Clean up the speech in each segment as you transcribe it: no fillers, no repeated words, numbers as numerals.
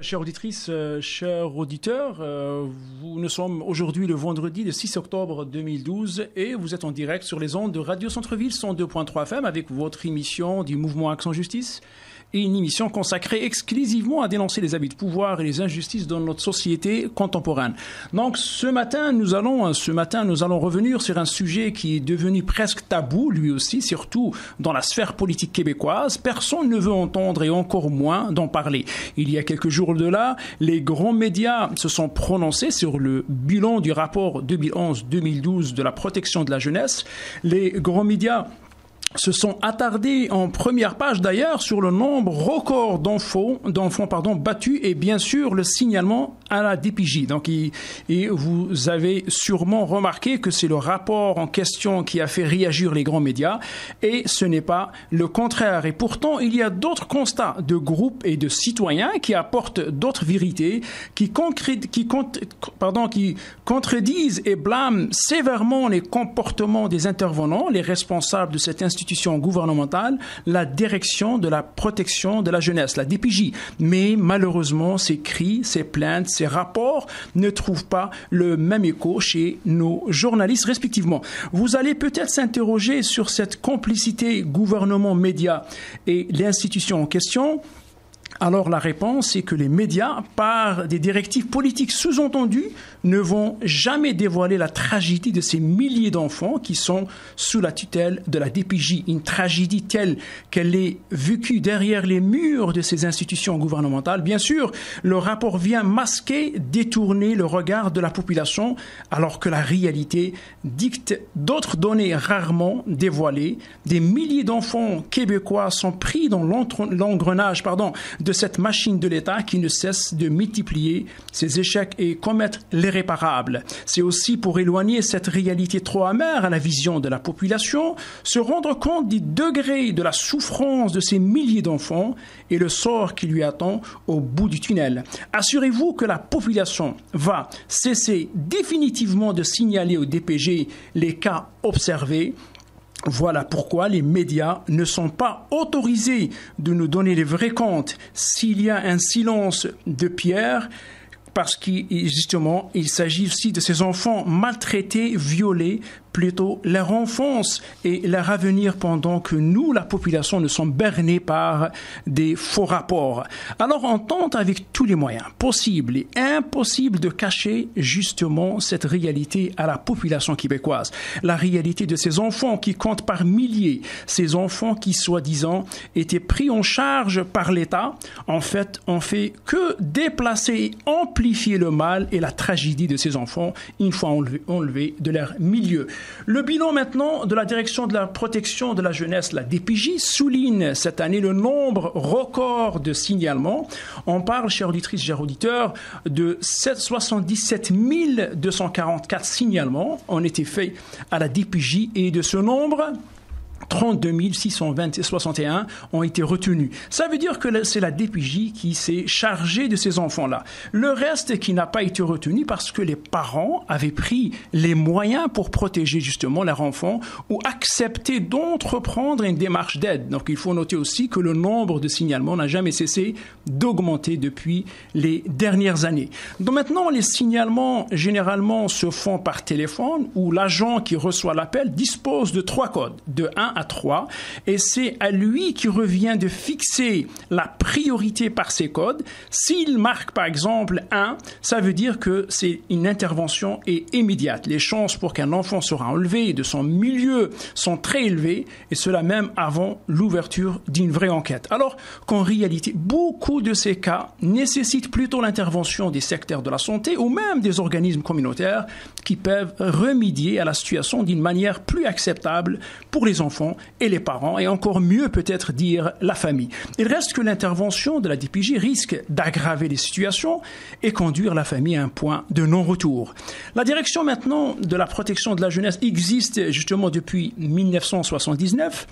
Chères auditrices, chers auditeurs, nous sommes aujourd'hui le vendredi 6 octobre 2012 et vous êtes en direct sur les ondes de Radio Centre-Ville 102.3 FM avec votre émission du Mouvement Action Justice. Et une émission consacrée exclusivement à dénoncer les abus de pouvoir et les injustices dans notre société contemporaine. Donc ce matin, nous allons revenir sur un sujet qui est devenu presque tabou, lui aussi, surtout dans la sphère politique québécoise. Personne ne veut entendre et encore moins d'en parler. Il y a quelques jours de là, les grands médias se sont prononcés sur le bilan du rapport 2011-2012 de la protection de la jeunesse. Les grands médias se sont attardés en première page d'ailleurs sur le nombre record d'enfants battus et bien sûr le signalement à la DPJ. Donc, et vous avez sûrement remarqué que c'est le rapport en question qui a fait réagir les grands médias et ce n'est pas le contraire. Et pourtant, il y a d'autres constats de groupes et de citoyens qui apportent d'autres vérités, qui contredisent et blâment sévèrement les comportements des intervenants, les responsables de cette institution gouvernementale, la direction de la protection de la jeunesse, la DPJ. Mais malheureusement, ces cris, ces plaintes, ces rapports ne trouvent pas le même écho chez nos journalistes respectivement. Vous allez peut-être s'interroger sur cette complicité gouvernement-média et l'institution en question. Alors la réponse est que les médias, par des directives politiques sous-entendues, ne vont jamais dévoiler la tragédie de ces milliers d'enfants qui sont sous la tutelle de la DPJ. Une tragédie telle qu'elle est vécue derrière les murs de ces institutions gouvernementales. Bien sûr, le rapport vient masquer, détourner le regard de la population, alors que la réalité dicte d'autres données rarement dévoilées. Des milliers d'enfants québécois sont pris dans l'engrenage, de cette machine de l'État qui ne cesse de multiplier ses échecs et commettre l'irréparable. C'est aussi pour éloigner cette réalité trop amère à la vision de la population, se rendre compte du degré de la souffrance de ces milliers d'enfants et le sort qui lui attend au bout du tunnel. Assurez-vous que la population va cesser définitivement de signaler au DPG les cas observés. Voilà pourquoi les médias ne sont pas autorisés de nous donner les vrais comptes s'il y a un silence de pierre, parce justement, il s'agit aussi de ces enfants maltraités, violés, plutôt leur enfance et leur avenir pendant que nous, la population, nous sommes bernés par des faux rapports. Alors, on tente avec tous les moyens possibles et impossibles de cacher justement cette réalité à la population québécoise. La réalité de ces enfants qui comptent par milliers, ces enfants qui, soi-disant, étaient pris en charge par l'État. En fait, on fait que déplacer et amplifier le mal et la tragédie de ces enfants une fois enlevés de leur milieu. Le bilan maintenant de la direction de la protection de la jeunesse, la DPJ, souligne cette année le nombre record de signalements. On parle, chères auditrices, chers auditeurs, de 77 244 signalements ont été faits à la DPJ et de ce nombre, 32 661 ont été retenus. Ça veut dire que c'est la DPJ qui s'est chargée de ces enfants-là. Le reste qui n'a pas été retenu parce que les parents avaient pris les moyens pour protéger justement leurs enfants ou accepter d'entreprendre une démarche d'aide. Donc il faut noter aussi que le nombre de signalements n'a jamais cessé d'augmenter depuis les dernières années. Donc maintenant, les signalements généralement se font par téléphone où l'agent qui reçoit l'appel dispose de 3 codes, de 1 à 3, et c'est à lui qui revient de fixer la priorité par ces codes. S'il marque par exemple 1, ça veut dire que c'est une intervention immédiate. Les chances pour qu'un enfant sera enlevé de son milieu sont très élevées, et cela même avant l'ouverture d'une vraie enquête. Alors qu'en réalité, beaucoup de ces cas nécessitent plutôt l'intervention des secteurs de la santé ou même des organismes communautaires qui peuvent remédier à la situation d'une manière plus acceptable pour les enfants et les parents, et encore mieux peut-être dire la famille. Il reste que l'intervention de la DPJ risque d'aggraver les situations et conduire la famille à un point de non-retour. La direction maintenant de la protection de la jeunesse existe justement depuis 1979.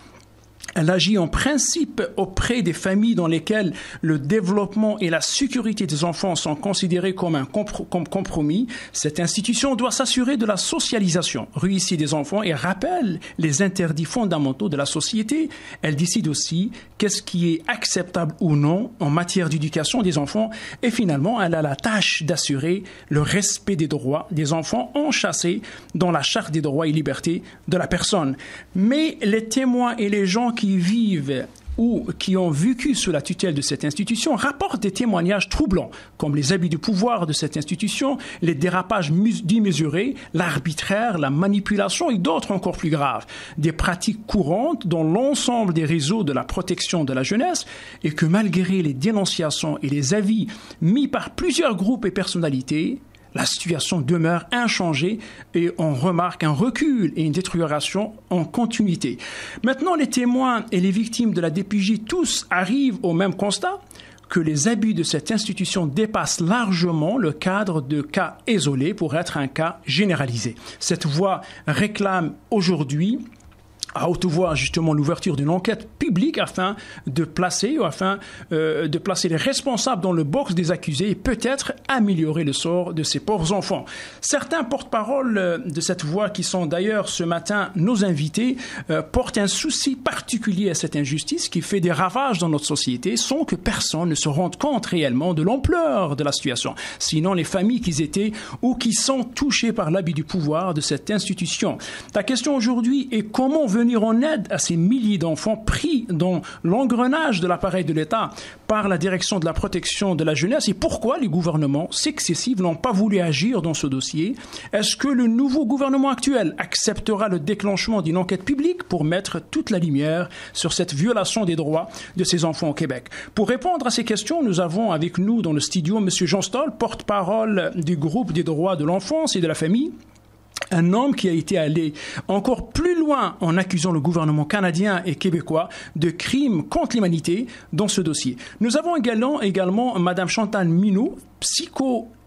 Elle agit en principe auprès des familles dans lesquelles le développement et la sécurité des enfants sont considérés comme un compromis. Cette institution doit s'assurer de la socialisation réussie des enfants et rappelle les interdits fondamentaux de la société. Elle décide aussi qu'est-ce qui est acceptable ou non en matière d'éducation des enfants. Et finalement, elle a la tâche d'assurer le respect des droits des enfants enchâssés dans la Charte des droits et libertés de la personne. Mais les témoins et les gens qui vivent ou qui ont vécu sous la tutelle de cette institution rapportent des témoignages troublants, comme les abus de pouvoir de cette institution, les dérapages démesurés, l'arbitraire, la manipulation et d'autres encore plus graves. Des pratiques courantes dans l'ensemble des réseaux de la protection de la jeunesse et que malgré les dénonciations et les avis mis par plusieurs groupes et personnalités, la situation demeure inchangée et on remarque un recul et une détérioration en continuité. Maintenant, les témoins et les victimes de la DPJ, tous arrivent au même constat que les abus de cette institution dépassent largement le cadre de cas isolés pour être un cas généralisé. Cette voix réclame aujourd'hui à haute voix justement l'ouverture d'une enquête publique afin de placer les responsables dans le box des accusés et peut-être améliorer le sort de ces pauvres enfants. Certains porte-parole de cette voix, qui sont d'ailleurs ce matin nos invités, portent un souci particulier à cette injustice qui fait des ravages dans notre société sans que personne ne se rende compte réellement de l'ampleur de la situation. Sinon, les familles qui étaient ou qui sont touchées par l'abus du pouvoir de cette institution. La question aujourd'hui est comment venir en aide à ces milliers d'enfants pris dans l'engrenage de l'appareil de l'État par la direction de la protection de la jeunesse et pourquoi les gouvernements successifs n'ont pas voulu agir dans ce dossier. Est-ce que le nouveau gouvernement actuel acceptera le déclenchement d'une enquête publique pour mettre toute la lumière sur cette violation des droits de ces enfants au Québec? Pour répondre à ces questions, nous avons avec nous dans le studio M. Jean Stoll, porte-parole du groupe des droits de l'enfance et de la famille. Un homme qui a été allé encore plus loin en accusant le gouvernement canadien et québécois de crimes contre l'humanité dans ce dossier. Nous avons également Mme Chantal Mineault,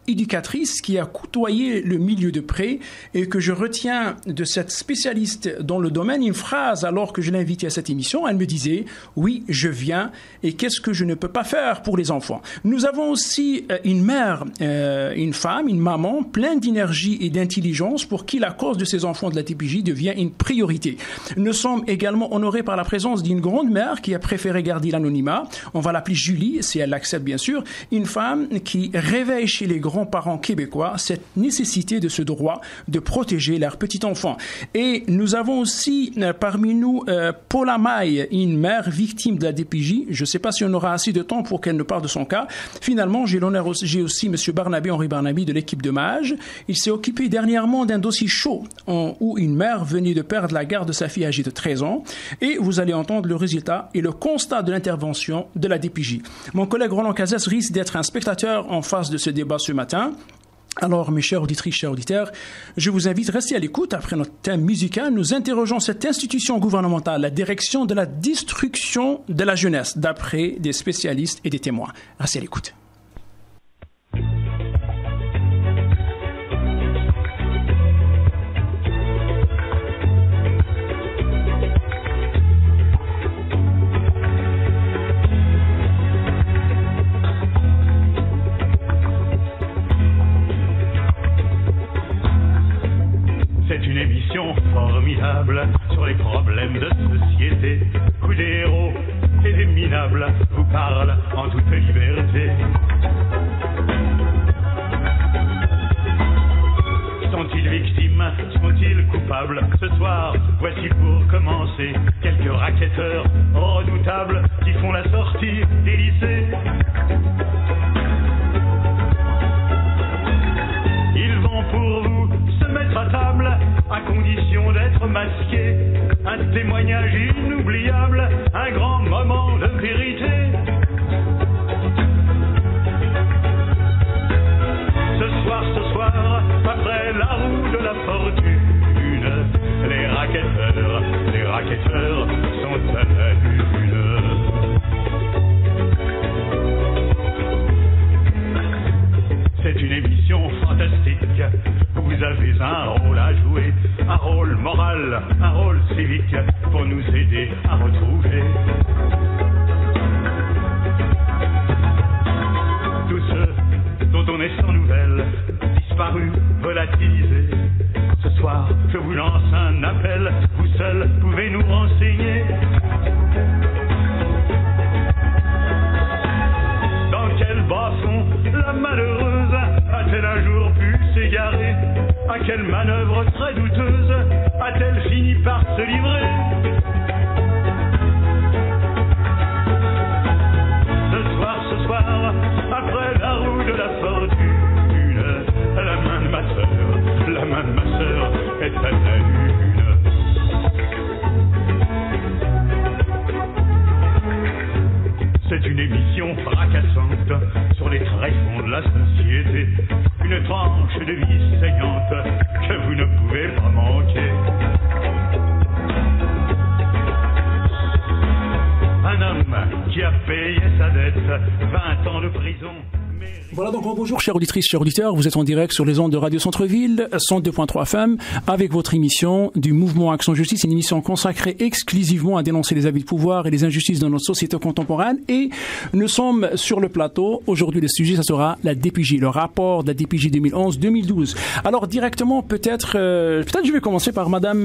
éducatrice qui a côtoyé le milieu de près et que je retiens de cette spécialiste dans le domaine une phrase alors que je l'ai invitée à cette émission. Elle me disait « Oui, je viens et qu'est-ce que je ne peux pas faire pour les enfants ?» Nous avons aussi une mère, une femme, une maman pleine d'énergie et d'intelligence pour qui la cause de ces enfants de la DPJ devient une priorité. Nous sommes également honorés par la présence d'une grande mère qui a préféré garder l'anonymat. On va l'appeler Julie, si elle l'accepte bien sûr. Une femme qui réveille chez les grands-parents québécois cette nécessité de ce droit de protéger leurs petits-enfants. Et nous avons aussi parmi nous Paula Maille, une mère victime de la DPJ. Je ne sais pas si on aura assez de temps pour qu'elle nous parle de son cas. Finalement, j'ai aussi M. Barnaby, Henri Barnaby de l'équipe de MAGE. Il s'est occupé dernièrement d'un dossier chaud où une mère venait de perdre la garde de sa fille âgée de 13 ans. Et vous allez entendre le résultat et le constat de l'intervention de la DPJ. Mon collègue Roland Cazès risque d'être un spectateur en face de ce débat ce matin. Alors, mes chères auditrices, chers auditeurs, je vous invite à rester à l'écoute. Après notre thème musical, nous interrogeons cette institution gouvernementale, la direction de la destruction de la jeunesse, d'après des spécialistes et des témoins. Restez à l'écoute. Formidable sur les problèmes de société, où des héros et des minables vous parlent en toute liberté. Sont-ils victimes? Sont-ils coupables? Ce soir, voici pour commencer quelques racketteurs redoutables qui font la sortie des lycées. Ils vont pour vous se mettre à table à condition d'être masqués. Un témoignage inoubliable, un grand moment de vérité. Ce soir, après la roue de la fortune, les racketteurs sont à la lune. C'est une émission fantastique. Vous avez un rôle à jouer, un rôle moral, un rôle civique pour nous aider à retrouver malheureuse a-t-elle un jour pu s'égarer? À quelle manœuvre très douteuse a-t-elle fini par se livrer? Ce soir, après la roue de la fortune, la main de ma sœur est à la lune. C'est une émission fracassante sur les tréfonds de la société, une tranche de vie saignante que vous ne pouvez pas manquer. Un homme qui a payé sa dette, 20 ans de prison. Voilà donc bonjour chères auditrices, chers auditeurs, vous êtes en direct sur les ondes de Radio Centre-Ville, 102.3 FM, avec votre émission du Mouvement Action Justice, une émission consacrée exclusivement à dénoncer les abus de pouvoir et les injustices dans notre société contemporaine. Et nous sommes sur le plateau. Aujourd'hui, le sujet, ça sera la DPJ, le rapport de la DPJ 2011-2012. Alors directement, peut-être je vais commencer par Madame,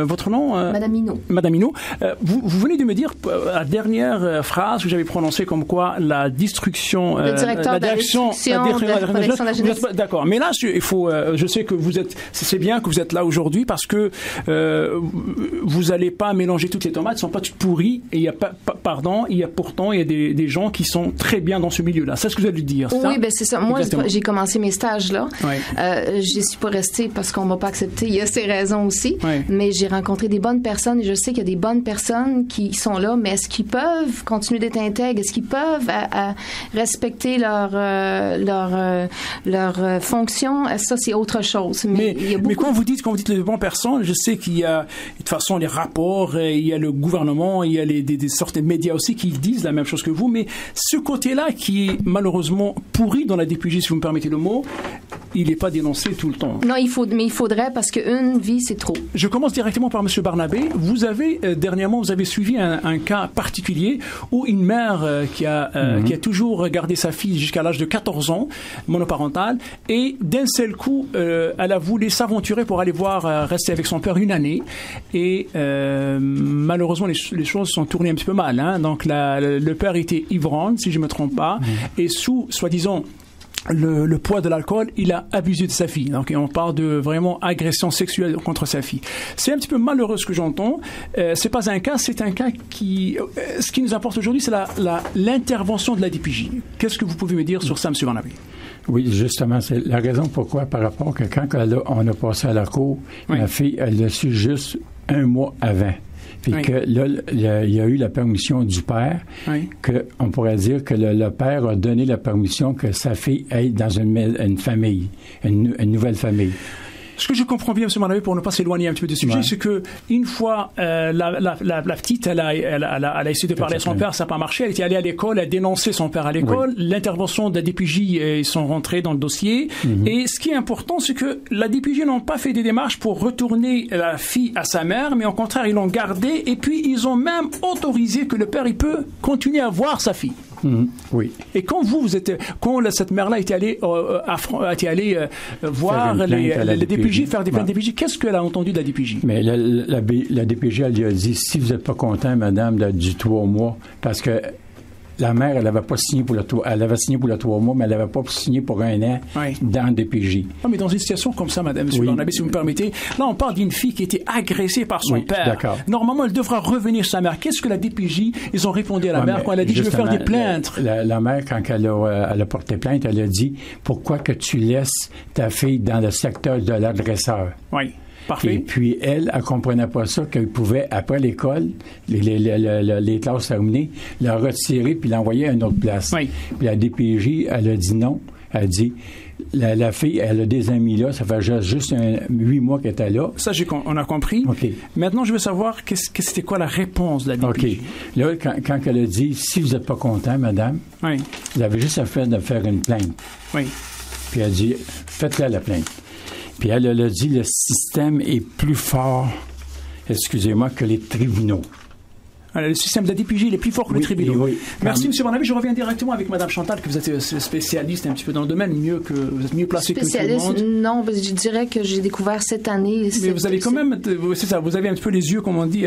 votre nom Madame Hinault. Madame Hinault, vous venez de me dire la dernière phrase que j'avais prononcée comme quoi la destruction... la direction de la protection de la jeunesse. D'accord, mais là, il faut. Je sais que vous êtes. C'est bien que vous êtes là aujourd'hui parce que vous n'allez pas mélanger toutes les tomates. Elles sont pas toutes pourries. Et il y a pourtant des gens qui sont très bien dans ce milieu-là. C'est ce que vous allez dire. Oui, ben c'est ça. Moi, exactement. J'ai commencé mes stages là. Oui. Je suis pas restée parce qu'on m'a pas accepté. Il y a ses raisons aussi. Oui. Mais j'ai rencontré des bonnes personnes et je sais qu'il y a des bonnes personnes qui sont là. Mais est-ce qu'ils peuvent continuer d'être intègres? Est-ce qu'ils peuvent respecter leur fonction? Ça, c'est autre chose. Mais quand vous dites les bonnes personnes, je sais qu'il y a de toute façon les rapports, il y a le gouvernement, il y a des sortes de médias aussi qui disent la même chose que vous. Mais ce côté-là qui est malheureusement pourri dans la DPJ, si vous me permettez le mot, il n'est pas dénoncé tout le temps. Non, il faudrait parce qu'une vie, c'est trop. Je commence directement par M. Barnabé. Vous avez, dernièrement, suivi un cas particulier où une mère qui a toujours gardé sa fille jusqu'à l'âge de 14 ans, monoparentale, et d'un seul coup, elle a voulu s'aventurer pour aller rester avec son père une année. Et malheureusement, les choses sont tournées un petit peu mal. Hein. Donc, le père était ivrogne, si je ne me trompe pas, et soi-disant, le poids de l'alcool, il a abusé de sa fille. Donc, on parle de vraiment agression sexuelle contre sa fille. C'est un petit peu malheureux ce que j'entends. C'est pas un cas, c'est un cas qui... ce qui nous importe aujourd'hui, c'est l'intervention de la DPJ. Qu'est-ce que vous pouvez me dire sur ça, M. Barnabé? Oui, justement, c'est la raison pourquoi, par rapport que quand on a passé à la cour, oui. La fille, elle l'a su juste un mois avant. Puis oui. Que là, il y a eu la permission du père, oui. On pourrait dire que le père a donné la permission que sa fille aille dans une famille, une nouvelle famille. Ce que je comprends bien, M. Barnabé, pour ne pas s'éloigner un petit peu du sujet, c'est que une fois la petite, elle a essayé de parler à son père, ça n'a pas marché. Elle était allée à l'école, elle a dénoncé son père à l'école. Oui. L'intervention de la DPJ, ils sont rentrés dans le dossier. Mm-hmm. Et ce qui est important, c'est que la DPJ n'ont pas fait des démarches pour retourner la fille à sa mère, mais au contraire, ils l'ont gardée. Et puis, ils ont même autorisé que le père, il peut continuer à voir sa fille. Mmh, oui. Et quand cette mère-là était allée voir les DPJ, faire des plaintes DPJ, qu'est-ce qu'elle a entendu de la DPJ? Mais la DPJ, elle lui a dit, si vous n'êtes pas content, madame, du 3 mois, parce que la mère, elle n'avait pas signé pour elle avait signé pour le 3 mois, mais elle n'avait pas signé pour 1 an oui. Dans le DPJ. Non, mais dans une situation comme ça, madame, M. Barnabé, si vous me permettez, là, on parle d'une fille qui a été agressée par son père. D'accord. Normalement, elle devra revenir chez sa mère. Qu'est-ce que la DPJ, ils ont répondu à la mère quand elle a dit, je veux faire des plaintes? La mère, quand elle a porté plainte, elle a dit, pourquoi que tu laisses ta fille dans le secteur de l'agresseur? Oui. Parfait. Et puis, elle comprenait pas ça, qu'elle pouvait, après l'école, les classes terminées, la retirer puis l'envoyer à une autre place. Oui. Puis la DPJ, elle a dit non. Elle a dit, la fille, elle a des amis là, ça fait juste 8 mois qu'elle était là. Ça, on a compris. Okay. Maintenant, je veux savoir, c'était quoi la réponse de la DPJ? OK. Là, quand elle a dit, si vous n'êtes pas content, madame, oui. Elle avait juste à faire de faire une plainte. Oui. Puis elle a dit, faites-la la plainte. Puis elle a dit, le système est plus fort, excusez-moi, que les tribunaux. Alors, le système de la DPJ est plus fort que les tribunaux. Oui. Merci, M. Barnabé. Je reviens directement avec Mme Chantal, que vous êtes spécialiste un petit peu dans le domaine, vous êtes mieux placé que tout le monde. Non, je dirais que j'ai découvert cette année. Mais vous avez quand même, c'est ça, vous avez un petit peu les yeux, comme on dit,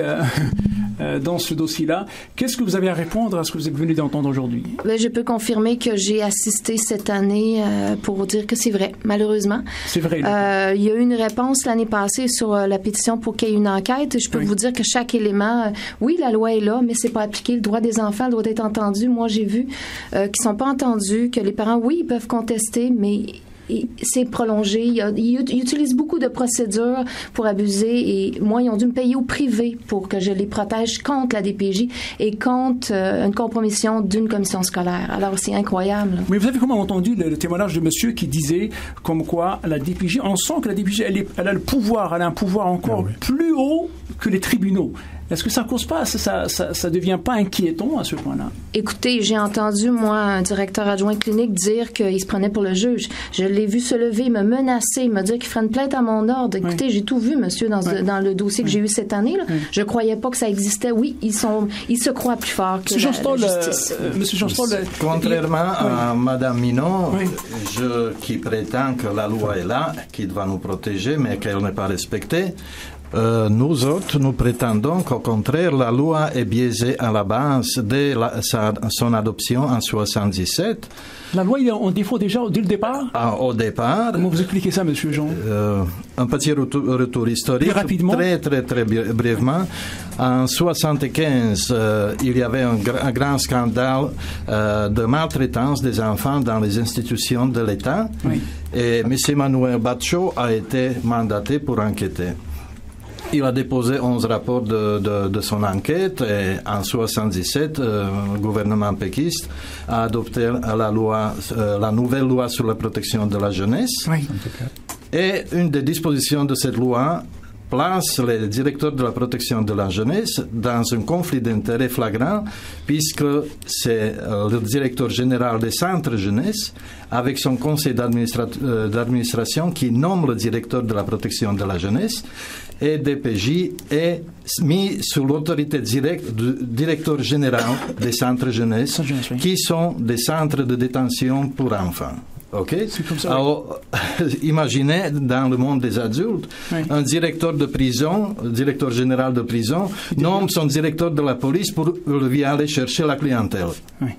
dans ce dossier-là. Qu'est-ce que vous avez à répondre à ce que vous êtes venu d'entendre aujourd'hui? Je peux confirmer que j'ai assisté cette année pour dire que c'est vrai, malheureusement. C'est vrai. Il y a eu une réponse l'année passée sur la pétition pour qu'il y ait une enquête. Je peux vous dire que chaque élément, oui, la loi est là, mais c'est pas appliqué. Le droit des enfants doit être entendu. Moi, j'ai vu qu'ils sont pas entendus, que les parents, oui, ils peuvent contester, mais c'est prolongé. Ils utilisent beaucoup de procédures pour abuser et moi, ils ont dû me payer au privé pour que je les protège contre la DPJ et contre une compromission d'une commission scolaire. Alors, c'est incroyable. Mais vous avez comment entendu le témoignage de monsieur qui disait comme quoi la DPJ, on sent que la DPJ, elle a le pouvoir, elle a un pouvoir encore plus haut que les tribunaux. Est-ce que ça cause pas, ça devient pas inquiétant à ce point-là? Écoutez, j'ai entendu, moi, un directeur adjoint clinique dire qu'il se prenait pour le juge. Je l'ai vu se lever, me menacer, me dire qu'il ferait une plainte à mon ordre. Écoutez, j'ai tout vu, monsieur, dans le dossier que j'ai eu cette année. Là. Je croyais pas que ça existait. Oui, ils se croient plus forts que la justice. Monsieur Jean-Paul, contrairement à Madame Minon, qui prétend que la loi est là, qui doit nous protéger, mais qu'elle n'est pas respectée, nous autres, nous prétendons qu'au contraire, la loi est biaisée à la base dès son adoption en 1977. La loi est en défaut déjà dès le départ? Au départ. Comment vous expliquez ça, monsieur Jean? Un petit retour historique. Très rapidement. Très brièvement. En 1975, il y avait un grand scandale de maltraitance des enfants dans les institutions de l'État. Oui. Et M. Manuel Batcho a été mandaté pour enquêter. Il a déposé 11 rapports de son enquête et en 1977, le gouvernement péquiste a adopté la nouvelle loi sur la protection de la jeunesse. Oui. Et une des dispositions de cette loi place le directeur de la protection de la jeunesse dans un conflit d'intérêts flagrant puisque c'est le directeur général des centres jeunesse avec son conseil d'administration qui nomme le directeur de la protection de la jeunesse et DPJ est mis sous l'autorité directe du directeur général des centres jeunesse qui sont des centres de détention pour enfants. OK? C'est comme ça. Alors, imaginez, dans le monde des adultes, un directeur de prison, directeur général de prison, nomme son directeur de la police pour lui aller chercher la clientèle. Oui.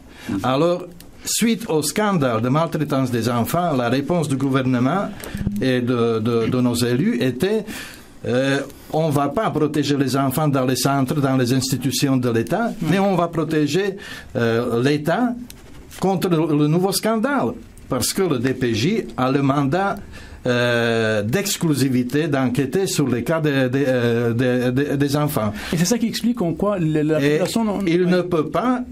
Alors, suite au scandale de maltraitance des enfants, la réponse du gouvernement et de nos élus était on ne va pas protéger les enfants dans les centres, dans les institutions de l'État, mais on va protéger l'État contre le nouveau scandale. Parce que le DPJ a le mandat d'exclusivité d'enquêter sur les cas des enfants. Et c'est ça qui explique en quoi la population... Il ne peut pas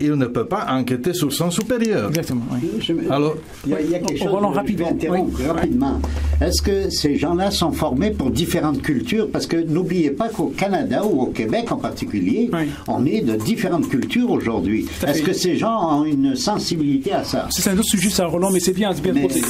enquêter sur son supérieur. Exactement. Oui. Alors, il y a quelque chose rapidement. Est-ce que ces gens-là sont formés pour différentes cultures? Parce que n'oubliez pas qu'au Canada ou au Québec en particulier, on est de différentes cultures aujourd'hui. Est-ce que ces gens ont une sensibilité à ça? C'est un autre sujet, ça, Roland, mais c'est bien posé.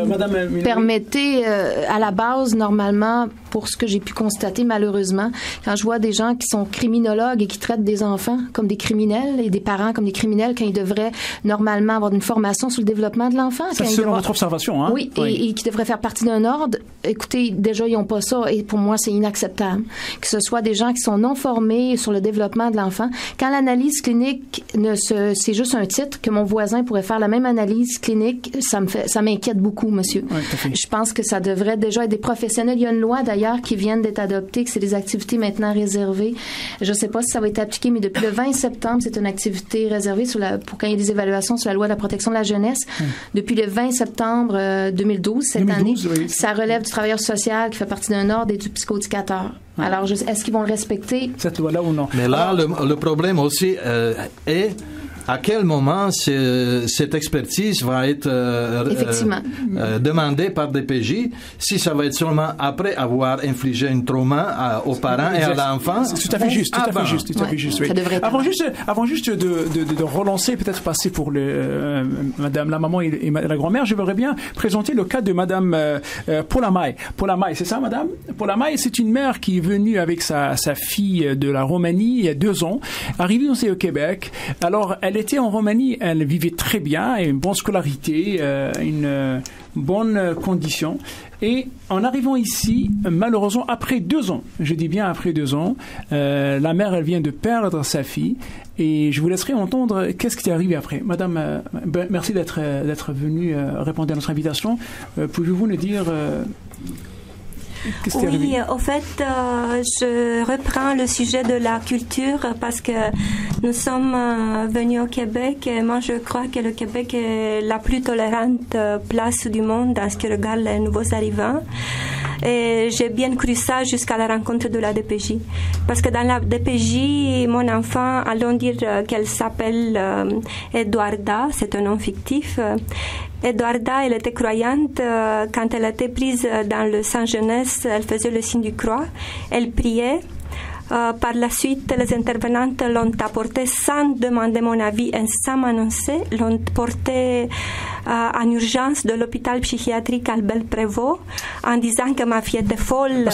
Madame, permettez... à la base, normalement, pour ce que j'ai pu constater, malheureusement, quand je vois des gens qui sont criminologues et qui traitent des enfants comme des criminels et des parents comme des criminels, quand ils devraient normalement avoir une formation sur le développement de l'enfant. C'est selon votre observation, hein? Oui, et qui devraient faire partie d'un ordre. Écoutez, déjà, ils n'ont pas ça et pour moi, c'est inacceptable. Que ce soit des gens qui sont non formés sur le développement de l'enfant. Quand l'analyse clinique, c'est juste un titre, que mon voisin pourrait faire la même analyse clinique, ça m'inquiète beaucoup, monsieur. Oui, je pense que ça devrait déjà être des professionnels. Il y a une loi, d'ailleurs, qui vient d'être adoptée, que c'est des activités maintenant réservées. Je ne sais pas si ça va être appliqué, mais depuis le 20 septembre, c'est une activité réservée pour quand il y a des évaluations sur la loi de la protection de la jeunesse. Depuis le 20 septembre 2012, cette année, ça relève du travailleur social qui fait partie d'un ordre et du psychoéducateur. Alors, est-ce qu'ils vont le respecter? Cette loi-là ou non? Mais là, le problème aussi est... À quel moment cette expertise va être demandée par DPJ? Si ça va être seulement après avoir infligé un trauma aux parents et à l'enfant? C'est tout à fait juste, tout à fait juste. Oui. Avant juste de relancer, peut-être passer pour Madame la maman et la grand-mère, je voudrais bien présenter le cas de Madame Polamay. Polamay, c'est ça, Madame? Polamay, c'est une mère qui est venue avec sa fille de la Roumanie il y a 2 ans, arrivée aussi au Québec. Alors, elle Elle était en Roumanie, elle vivait très bien, une bonne scolarité, une bonne condition. Et en arrivant ici, malheureusement, après 2 ans, je dis bien après 2 ans, la mère, elle vient de perdre sa fille. Et je vous laisserai entendre qu'est-ce qui est arrivé après. Madame, merci d'être venue répondre à notre invitation. Pouvez-vous nous dire qu'est-ce qui est arrivé? Oui, au fait, je reprends le sujet de la culture parce que nous sommes venus au Québec et moi je crois que le Québec est la plus tolérante place du monde en ce qui regarde les nouveaux arrivants. Et j'ai bien cru ça jusqu'à la rencontre de la DPJ. Parce que dans la DPJ, mon enfant, allons dire qu'elle s'appelle Eduarda, c'est un nom fictif. Eduarda, elle était croyante. Quand elle était prise dans le Saint Jeunesse, elle faisait le signe du croix. Elle priait. Par la suite, les intervenantes l'ont apporté sans demander mon avis et sans m'annoncer, l'ont porté en urgence de l'hôpital psychiatrique Albert Prévost en disant que ma fille était folle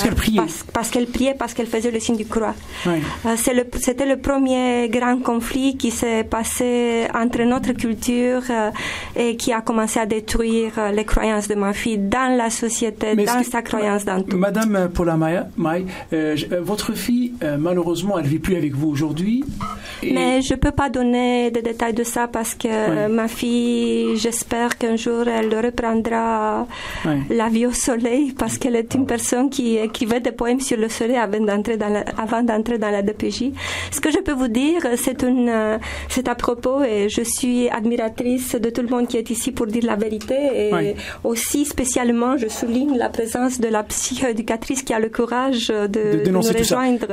parce qu'elle priait, parce qu'elle faisait le signe du croix. Oui. C'était le premier grand conflit qui s'est passé entre notre culture et qui a commencé à détruire les croyances de ma fille dans la société, dans sa croyance dans tout. Madame Polamay, votre fille, malheureusement, elle ne vit plus avec vous aujourd'hui. Mais je ne peux pas donner des détails de ça parce que ma fille, j'espère qu'un jour, elle reprendra la vie au soleil parce qu'elle est une personne qui écrivait des poèmes sur le soleil avant d'entrer dans la DPJ. Ce que je peux vous dire, c'est à propos et je suis admiratrice de tout le monde qui est ici pour dire la vérité et aussi spécialement, je souligne la présence de la psychoéducatrice qui a le courage de nous rejoindre.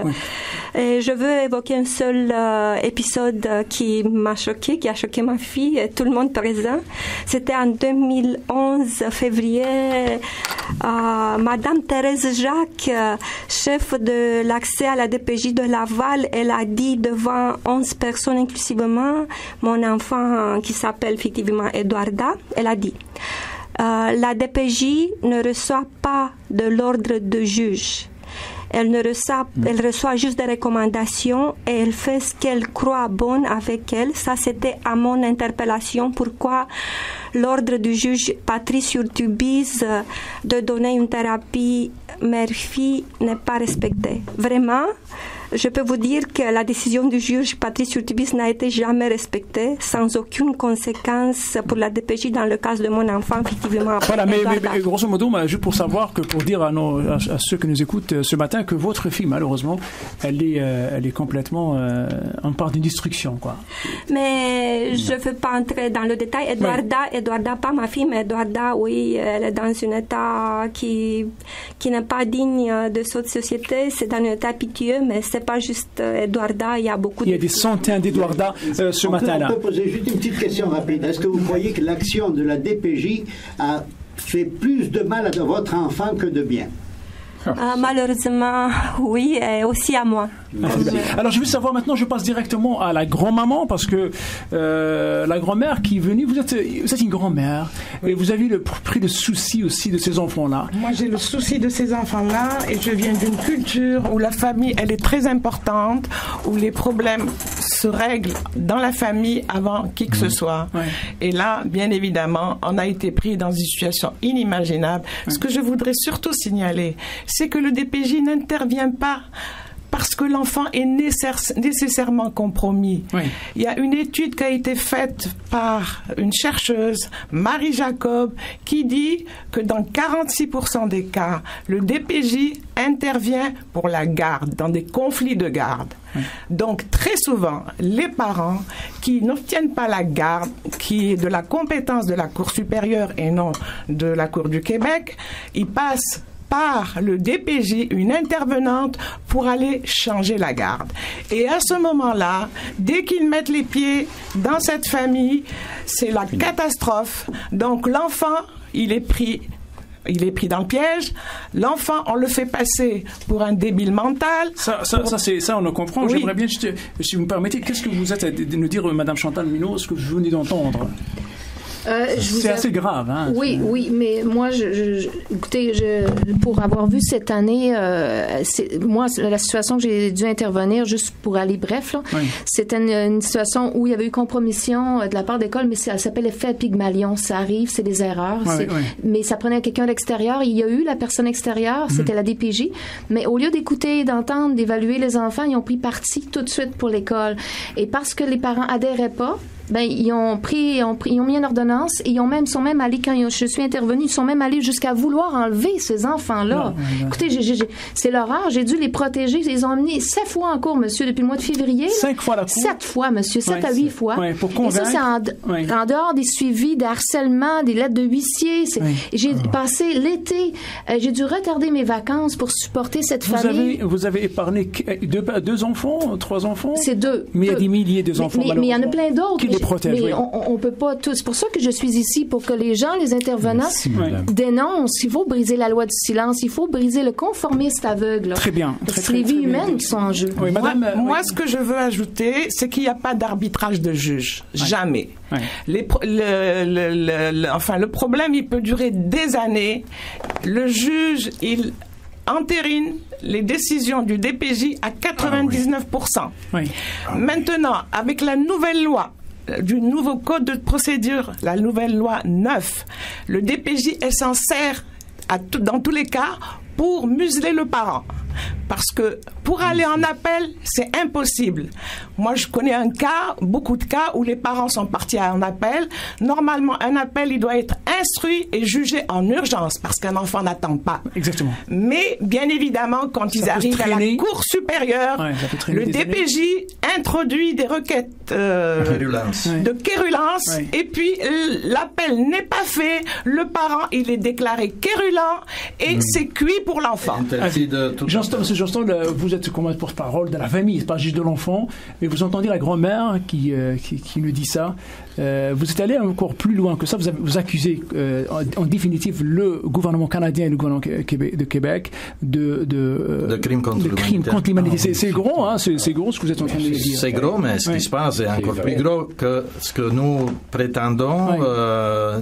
Et je veux évoquer un seul épisode qui m'a choqué, qui a choqué ma fille et tout le monde présent. C'était en 2011, février. Madame Thérèse Jacques, chef de l'accès à la DPJ de Laval, elle a dit devant 11 personnes inclusivement, mon enfant qui s'appelle effectivement Eduarda, elle a dit la DPJ ne reçoit pas de l'ordre de juge. Elle reçoit juste des recommandations et elle fait ce qu'elle croit bonne avec elle. Ça, c'était à mon interpellation. Pourquoi l'ordre du juge Patrice Urtubise de donner une thérapie mère-fille n'est pas respecté. Vraiment, je peux vous dire que la décision du juge Patrice Urtubise n'a été jamais respectée, sans aucune conséquence pour la DPJ dans le cas de mon enfant, effectivement. Voilà, mais grosso modo, juste pour savoir que pour dire à ceux qui nous écoutent ce matin que votre fille, malheureusement, elle est complètement en part d'une destruction, quoi. Mais je ne veux pas entrer dans le détail. Eduarda, pas ma fille, mais Eduarda, oui, elle est dans un état qui n'est pas digne de cette société. C'est dans un état pitié, mais c'est pas juste Eduarda, il y a beaucoup Il y a des centaines d'Eduarda ce matin-là. On peut poser juste une petite question rapide. Est-ce que vous croyez que l'action de la DPJ a fait plus de mal à votre enfant que de bien? Malheureusement, oui, et aussi à moi. Alors, je veux savoir maintenant, je passe directement à la grand-maman, parce que la grand-mère qui est venue, vous êtes une grand-mère, et vous avez le prix de souci aussi de ces enfants-là. Moi, j'ai le souci de ces enfants-là, et je viens d'une culture où la famille, elle est très importante, où les problèmes se règlent dans la famille avant qui que ce soit. Ouais. Et là, bien évidemment, on a été pris dans une situation inimaginable. Ouais. Ce que je voudrais surtout signaler, c'est que le DPJ n'intervient pas parce que l'enfant est nécessairement compromis. Oui. Il y a une étude qui a été faite par une chercheuse, Marie Jacob, qui dit que dans 46% des cas, le DPJ intervient pour la garde, dans des conflits de garde. Oui. Donc, très souvent, les parents qui n'obtiennent pas la garde, qui est de la compétence de la Cour supérieure et non de la Cour du Québec, ils passent par le DPJ, une intervenante, pour aller changer la garde. Et à ce moment-là, dès qu'ils mettent les pieds dans cette famille, c'est la catastrophe. Donc l'enfant, il est pris dans le piège. L'enfant, on le fait passer pour un débile mental. Ça, on le comprend. Oui. J'aimerais bien, si vous me permettez, qu'est-ce que vous êtes à nous dire, Madame Chantal Minault, ce que je venais d'entendre? C'est assez grave. Hein? Oui, mais moi, écoutez, pour avoir vu cette année, moi, la situation que j'ai dû intervenir, juste pour aller bref, là, c'était une situation où il y avait eu compromission de la part d'école, mais ça s'appelle l'effet Pygmalion. Ça arrive, c'est des erreurs. Mais ça prenait quelqu'un d'extérieur. Il y a eu la personne extérieure, c'était la DPJ, mais au lieu d'écouter, d'entendre, d'évaluer les enfants, ils ont pris parti tout de suite pour l'école. Et parce que les parents adhéraient pas, ils ont mis une ordonnance et ils sont même allés, quand je suis intervenue, ils sont même allés jusqu'à vouloir enlever ces enfants-là. Écoutez, c'est l'horreur. J'ai dû les protéger. Ils les ont emmenés 7 fois en cours, monsieur, depuis le mois de février. 5 fois la cour? 7 fois, monsieur. 7 à 8 fois. Pour convaincre. Et ça, c'est en dehors des suivis, des harcèlements, des lettres de huissier. J'ai passé l'été, j'ai dû retarder mes vacances pour supporter cette famille. Vous avez épargné 2 enfants, 3 enfants? C'est 2. Mais il y a des milliers d'enfants, mais il y en a plein d'autres. Qui les protègent, mais on peut pas tous. C'est pour ça que je suis ici, pour que les gens, les intervenants, dénoncent. Il faut briser la loi du silence. Il faut briser le conformisme aveugle. Très bien. C'est les vies humaines qui sont en jeu. Oui, madame, moi, ce que je veux ajouter, c'est qu'il n'y a pas d'arbitrage de juge. Jamais. Le problème, il peut durer des années. Le juge, il entérine les décisions du DPJ à 99%. Maintenant, avec la nouvelle loi, du nouveau code de procédure, la nouvelle loi 9, le DPJ s'en sert dans tous les cas pour museler le parent. Parce que pour aller en appel, c'est impossible. Moi, je connais beaucoup de cas où les parents sont partis en appel. Normalement, un appel, il doit être instruit et jugé en urgence parce qu'un enfant n'attend pas. Exactement. Mais, bien évidemment, quand ils arrivent à la Cour supérieure, le DPJ introduit des requêtes de quérulence et puis l'appel n'est pas fait. Le parent, il est déclaré quérulant et c'est cuit pour l'enfant. Monsieur Johnston, vous êtes comme porte-parole de la famille, c'est pas juste de l'enfant, mais vous entendez la grand-mère qui nous dit ça. Vous êtes allé encore plus loin que ça. Vous accusez en définitive le gouvernement canadien et le gouvernement de Québec de crimes contre l'humanité. C'est gros, hein, c'est gros ce que vous êtes en train de dire. C'est gros, mais ce qui se passe est encore plus gros que ce que nous prétendons.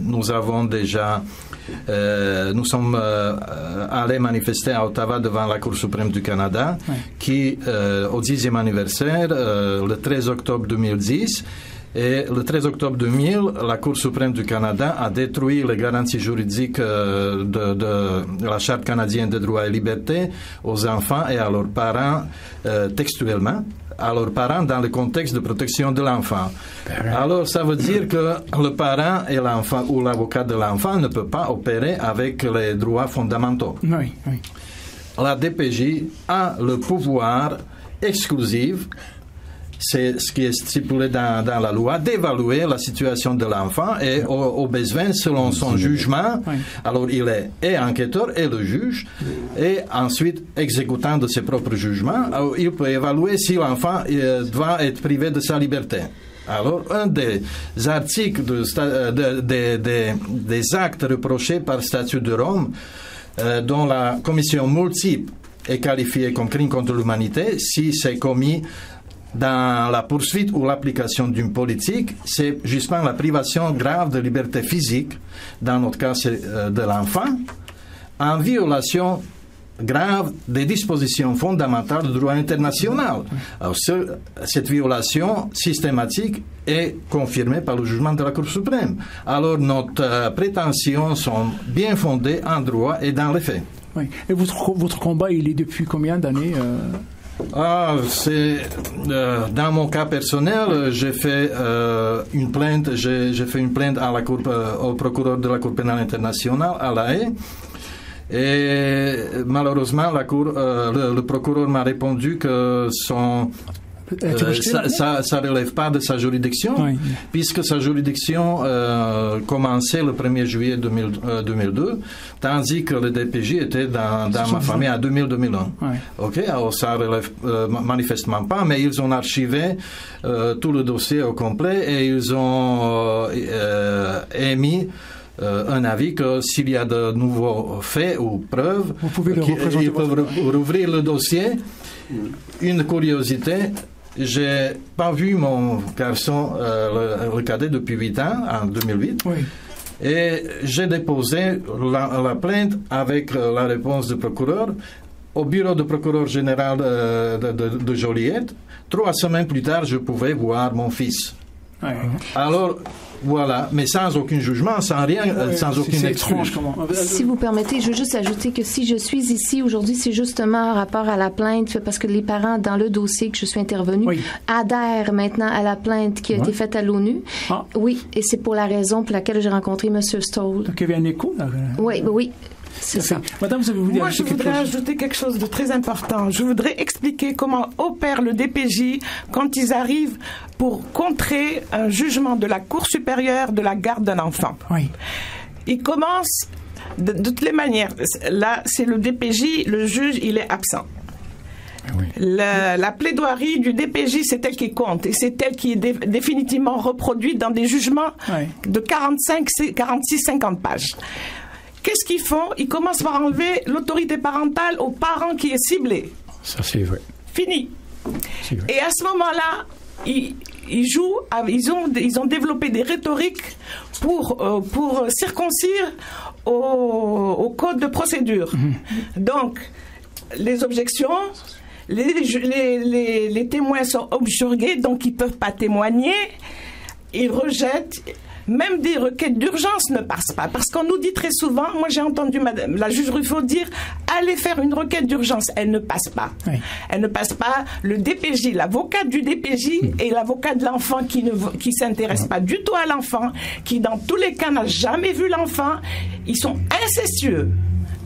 Nous avons déjà nous sommes allés manifester à Ottawa devant la Cour suprême du Canada qui, au 10e anniversaire, le 13 octobre 2010, et le 13 octobre 2000, la Cour suprême du Canada a détruit les garanties juridiques de la Charte canadienne des droits et libertés aux enfants et à leurs parents textuellement, à leurs parents dans le contexte de protection de l'enfant. Alors, ça veut dire que le parent et l'enfant ou l'avocat de l'enfant ne peut pas opérer avec les droits fondamentaux. La DPJ a le pouvoir exclusif, c'est ce qui est stipulé dans la loi, d'évaluer la situation de l'enfant et au besoin, selon son jugement, alors il est et enquêteur et le juge, et ensuite, exécutant de ses propres jugements, il peut évaluer si l'enfant doit être privé de sa liberté. Alors, un des articles des actes reprochés par le statut de Rome, dont la commission multiple est qualifiée comme crime contre l'humanité, si c'est commis dans la poursuite ou l'application d'une politique, c'est justement la privation grave de liberté physique, dans notre cas c'est de l'enfant, en violation grave des dispositions fondamentales du droit international. Alors, cette violation systématique est confirmée par le jugement de la Cour suprême. Alors, nos prétentions sont bien fondées en droit et dans les faits. Et votre combat, il est depuis combien d'années dans mon cas personnel, j'ai fait une plainte à la cour, au procureur de la Cour pénale internationale à La Haye. Et malheureusement, le procureur m'a répondu que ça relève pas de sa juridiction, puisque sa juridiction commençait le 1er juillet 2002, tandis que le DPJ était dans ma famille à 2000-2001. Ok, alors ça relève manifestement pas, mais ils ont archivé tout le dossier au complet et ils ont émis un avis que s'il y a de nouveaux faits ou preuves, ils peuvent rouvrir le dossier. Une curiosité, j'ai pas vu mon garçon, le cadet, depuis 8 ans, en 2008. Oui. Et j'ai déposé la plainte avec la réponse du procureur au bureau du procureur général de Joliette. 3 semaines plus tard, je pouvais voir mon fils. Oui. Alors, voilà, mais sans aucun jugement, sans rien, sans aucune excuse. Si vous permettez, je veux juste ajouter que si je suis ici aujourd'hui, c'est justement en rapport à la plainte, parce que les parents, dans le dossier que je suis intervenue, adhèrent maintenant à la plainte qui a été faite à l'ONU. Ah. Oui, et c'est pour la raison pour laquelle j'ai rencontré M. Stoll. Donc, il y avait un écho, là? Oui. C'est ça. Madame, vous avez voulu Moi, je voudrais ajouter quelque chose de très important. Je voudrais expliquer comment opère le DPJ quand ils arrivent pour contrer un jugement de la Cour supérieure de la garde d'un enfant. Oui. Ils commencent de toutes les manières. Là, c'est le DPJ, le juge, il est absent. Oui. La plaidoirie du DPJ, c'est elle qui compte et c'est elle qui est définitivement reproduite dans des jugements de 46-50 pages. Qu'est-ce qu'ils font? Ils commencent par enlever l'autorité parentale aux parents qui est ciblé. Ça, c'est vrai. Fini. C'est vrai. Et à ce moment-là, ils jouent, ils ont développé des rhétoriques pour circoncire au code de procédure. Donc, les objections, les témoins sont objurgués, donc ils ne peuvent pas témoigner. Ils rejettent. Même des requêtes d'urgence ne passent pas. Parce qu'on nous dit très souvent, moi j'ai entendu la juge Ruffo dire, allez faire une requête d'urgence. Elle ne passe pas. Oui. Elle ne passe pas. Le DPJ, l'avocat du DPJ et l'avocat de l'enfant qui s'intéresse pas du tout à l'enfant, qui dans tous les cas n'a jamais vu l'enfant, ils sont incestueux.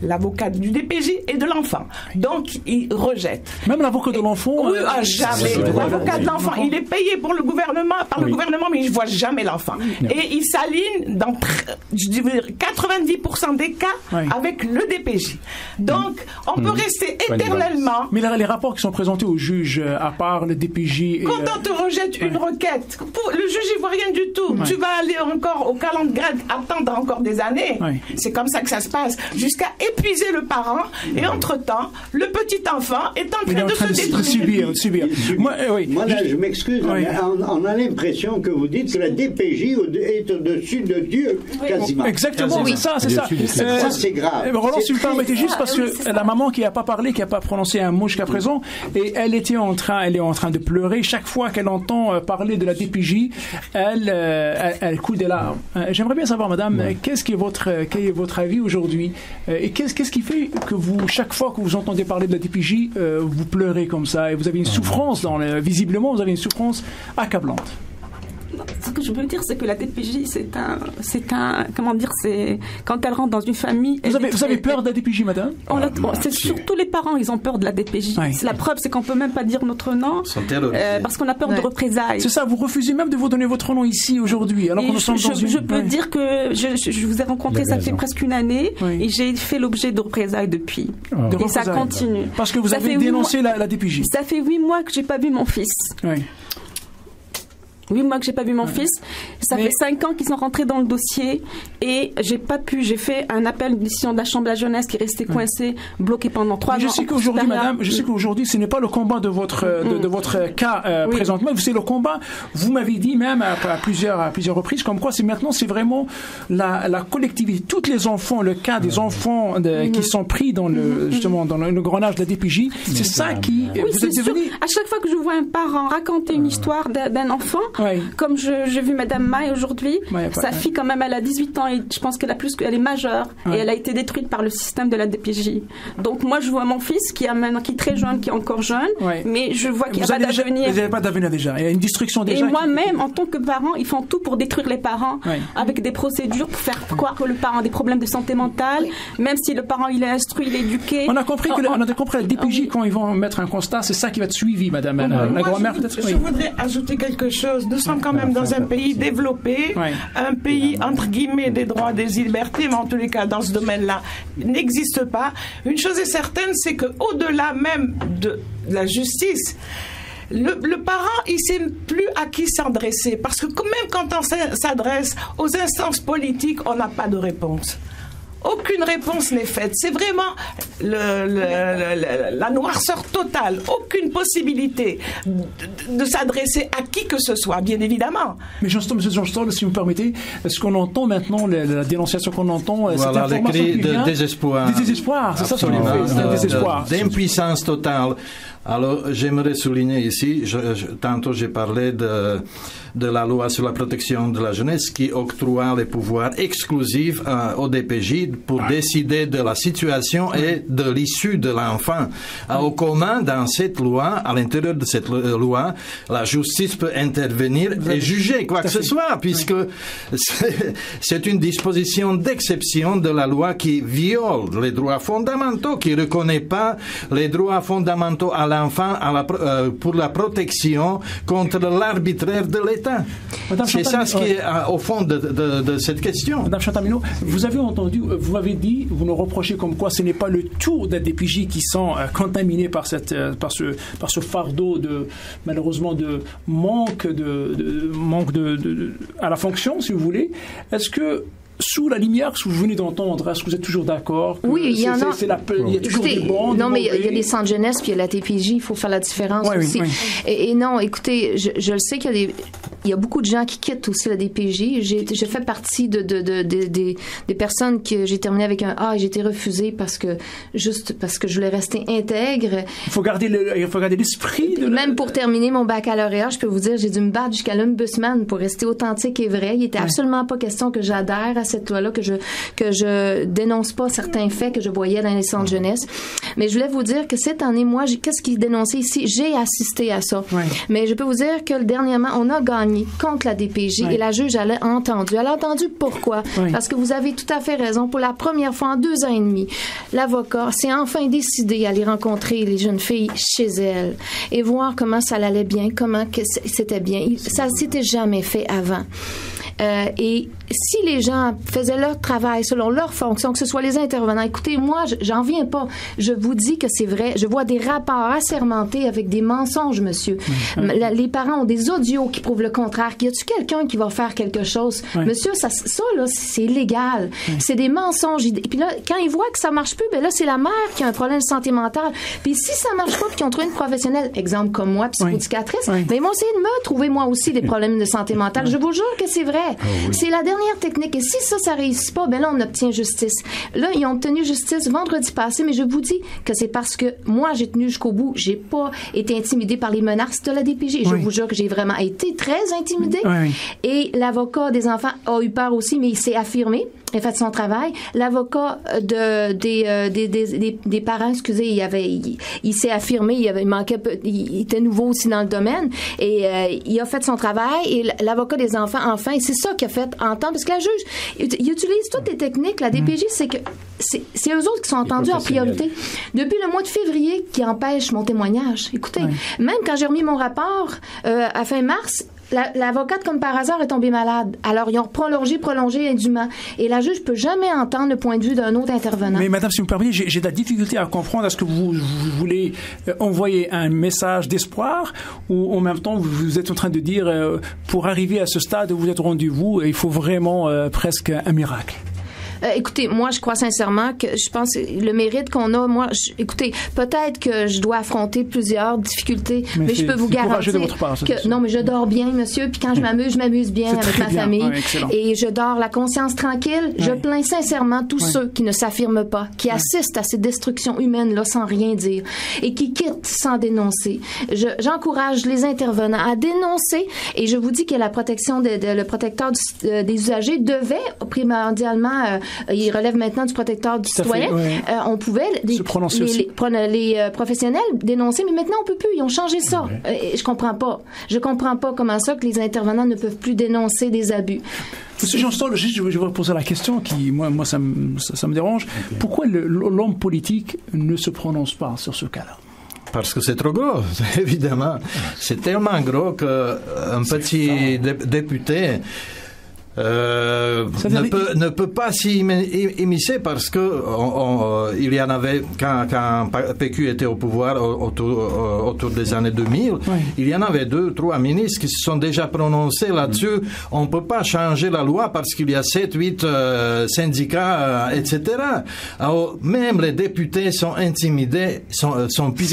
L'avocat du DPJ et de l'enfant. Donc, il rejette. Même l'avocat de l'enfant? Oui, jamais. L'avocat de l'enfant, il est payé par le gouvernement, mais il ne voit jamais l'enfant. Et il s'aligne dans, je dirais, 90% des cas avec le DPJ. Donc, on peut rester éternellement... Mais les rapports qui sont présentés au juge, à part le DPJ... Quand on te rejette une requête, le juge ne voit rien du tout. Tu vas aller encore au calendrier, attendre encore des années. C'est comme ça que ça se passe. Jusqu'à épuiser le parent et entre-temps, le petit enfant est en train de se détruire. Subir. Moi, là, je m'excuse, on a l'impression que vous dites que la DPJ est au-dessus de Dieu, quasiment. Exactement, c'est ça. Ça, c'est grave. Roland, si vous permettez juste, parce que la maman qui n'a pas parlé, qui n'a pas prononcé un mot jusqu'à présent, et elle est en train de pleurer. Chaque fois qu'elle entend parler de la DPJ, elle coule des larmes. J'aimerais bien savoir, madame, quel est votre avis aujourd'hui? Et qu'est-ce qui fait que vous, chaque fois que vous entendez parler de la DPJ, vous pleurez comme ça et vous avez une souffrance visiblement, vous avez une souffrance accablante? Ce que je veux dire, c'est que la DPJ, c'est comment dire, c'est quand elle rentre dans une famille. Vous avez peur de la DPJ, madame? C'est surtout les parents, ils ont peur de la DPJ. La preuve, c'est qu'on peut même pas dire notre nom parce qu'on a peur de représailles. C'est ça, vous refusez même de vous donner votre nom ici aujourd'hui, alors que nous sommes dans une... Je peux dire que je vous ai rencontré, ça fait presque une année, et j'ai fait l'objet de représailles depuis. Et ça continue. Parce que vous avez dénoncé la DPJ. Ça fait 8 mois que j'ai pas vu mon fils. 8 mois que j'ai pas vu mon fils. Ça fait 5 ans qu'ils sont rentrés dans le dossier et j'ai fait un appel, une décision de la Chambre de la jeunesse qui est resté coincé, bloqué pendant 3 ans. Je sais qu'aujourd'hui, madame, ce n'est pas le combat de votre cas présentement, c'est le combat, vous m'avez dit même à plusieurs reprises, comme quoi c'est vraiment la collectivité, tous les enfants, le cas des enfants qui sont pris dans le grenage de la DPJ, c'est ça qui... Oui, c'est sûr. À chaque fois que je vois un parent raconter une histoire d'un enfant, comme j'ai vu Madame Maille aujourd'hui, sa fille quand même elle a 18 ans et je pense qu'elle est majeure et elle a été détruite par le système de la DPJ. Donc moi je vois mon fils qui est très jeune, qui est encore jeune, mais je vois qu'il n'y a pas d'avenir. Vous n'avez pas d'avenir déjà, il y a une destruction déjà. Et moi-même en tant que parent, ils font tout pour détruire les parents avec des procédures pour faire croire que le parent a des problèmes de santé mentale, même si le parent il est instruit, il est éduqué. On a compris que la DPJ quand ils vont mettre un constat, c'est ça qui va être suivi, madame. La grand-mère peut-être. Je voudrais ajouter quelque chose. Nous sommes quand même dans un pays développé, un pays entre guillemets des droits, des libertés, mais en tous les cas dans ce domaine-là n'existe pas. Une chose est certaine, c'est que au-delà même de la justice, le parent, il sait plus à qui s'adresser, parce que même quand on s'adresse aux instances politiques, on n'a pas de réponse. aucune réponse n'est faite. C'est vraiment la noirceur totale. Aucune possibilité de s'adresser à qui que ce soit, bien évidemment. Mais M. Johnstone, si vous me permettez, ce qu'on entend maintenant, la dénonciation qu'on entend, voilà, les cris de désespoir. Désespoir, c'est ça ce qu'on fait, c'est un désespoir. D'impuissance totale. Alors, j'aimerais souligner ici, tantôt j'ai parlé de la loi sur la protection de la jeunesse qui octroie les pouvoirs exclusifs au DPJ pour décider de la situation et de l'issue de l'enfant. Au commun, dans cette loi, à l'intérieur de cette loi, la justice peut intervenir et juger quoi que ce soit, puisque c'est une disposition d'exception de la loi qui viole les droits fondamentaux, qui ne reconnaît pas les droits fondamentaux à l'enfant pour la protection contre l'arbitraire de l'État. C'est ça ce qui est au fond de cette question. Madame Chantamino, vous avez entendu, vous m'avez dit, vous nous reprochez comme quoi ce n'est pas le tour des DPJ qui sont contaminés par ce fardeau malheureusement de manque à la fonction, si vous voulez. Est-ce que sous la lumière que vous venez d'entendre, est-ce que vous êtes toujours d'accord? Oui, il y en a. Il y a toujours des bons. Non, mais il y a des centres jeunesse puis il y a la TPJ, il faut faire la différence aussi. Oui. Et non, écoutez, je le sais qu'il y a beaucoup de gens qui quittent aussi la DPJ. Je fais partie des personnes que j'ai terminé avec un A et j'ai été refusée parce que je voulais rester intègre. Il faut garder l'esprit. Même pour terminer mon baccalauréat, je peux vous dire, j'ai dû me battre jusqu'à l'ombudsman pour rester authentique et vrai. Il était absolument pas question que j'adhère à cette loi-là, que je dénonce pas certains faits que je voyais dans les centres jeunesse. Mais je voulais vous dire que cette année, moi, qu'est-ce qui est dénoncé ici? J'ai assisté à ça. Oui. Mais je peux vous dire que dernièrement, on a gagné contre la DPJ et la juge, elle a entendu. Elle a entendu pourquoi? Oui. Parce que vous avez tout à fait raison. Pour la première fois en 2 ans et demi, l'avocat s'est enfin décidé à aller rencontrer les jeunes filles chez elle et voir comment ça allait bien, comment que c'était bien. Ça s'était jamais fait avant. Et si les gens faisaient leur travail selon leur fonction, que ce soit les intervenants, écoutez, moi, j'en viens pas. Je vous dis que c'est vrai. Je vois des rapports assermentés avec des mensonges, monsieur. Les parents ont des audios qui prouvent le contraire. Y a-tu quelqu'un qui va faire quelque chose? Monsieur, ça là, c'est illégal. C'est des mensonges. Et puis là, quand ils voient que ça marche plus, ben là, c'est la mère qui a un problème de santé mentale. Puis si ça marche pas, puis qu'ils ont trouvé une professionnelle, exemple comme moi, psychodicatrice, ben ils vont essayer de me trouver moi aussi des problèmes de santé mentale. Je vous jure que c'est vrai. C'est la dernière technique. Et si ça réussit pas, ben là, on obtient justice. Là, ils ont obtenu justice vendredi passé, mais je vous dis que c'est parce que moi, j'ai tenu jusqu'au bout. J'ai pas été intimidée par les menaces de la DPJ. Je vous jure que j'ai vraiment été très intimidée. Et l'avocat des enfants a eu peur aussi, mais il s'est affirmé. Il a fait son travail. L'avocat des parents, excusez, il s'est affirmé, il était nouveau aussi dans le domaine et il a fait son travail. Et l'avocat des enfants, enfin, et c'est ça qu'il a fait entendre, parce que la juge, il utilise toutes les techniques. La DPJ, c'est que c'est eux autres qui sont entendus en priorité. Depuis le mois de février, qui empêche mon témoignage. Écoutez, même quand j'ai remis mon rapport à fin mars, l'avocate, comme par hasard, est tombée malade. Alors, ils ont prolongé indûment. Et la juge peut jamais entendre le point de vue d'un autre intervenant. Mais madame, si vous me permettez, j'ai de la difficulté à comprendre. Est-ce que vous voulez envoyer un message d'espoir ou en même temps, vous êtes en train de dire, pour arriver à ce stade où vous êtes rendu, il faut vraiment presque un miracle? Écoutez, moi, je crois sincèrement que je pense que le mérite qu'on a, écoutez, peut-être que je dois affronter plusieurs difficultés, mais je peux vous garantir de votre part, que non, mais je dors bien, monsieur, puis quand je m'amuse bien avec ma famille, et je dors la conscience tranquille. Je plains sincèrement tous ceux qui ne s'affirment pas, qui assistent à ces destructions humaines là sans rien dire et qui quittent sans dénoncer. J'encourage les intervenants à dénoncer, et je vous dis que la protection le protecteur des usagers devait primordialement il relève maintenant du protecteur du citoyen. On pouvait les professionnels dénoncer, mais maintenant on peut plus. Ils ont changé ça. Je comprends pas comment ça que les intervenants ne peuvent plus dénoncer des abus. Monsieur Johnstone, je vais vous poser la question qui, moi ça me dérange. Pourquoi l'homme politique ne se prononce pas sur ce cas-là? Parce que c'est trop gros, évidemment. C'est tellement gros qu'un petit député ne peut pas s'y immiscer parce que il y en avait quand PQ était au pouvoir autour des années 2000, il y en avait 2-3 ministres qui se sont déjà prononcés là-dessus. On peut pas changer la loi parce qu'il y a 7-8 syndicats, etc. Alors, même les députés sont intimidés, sont pires.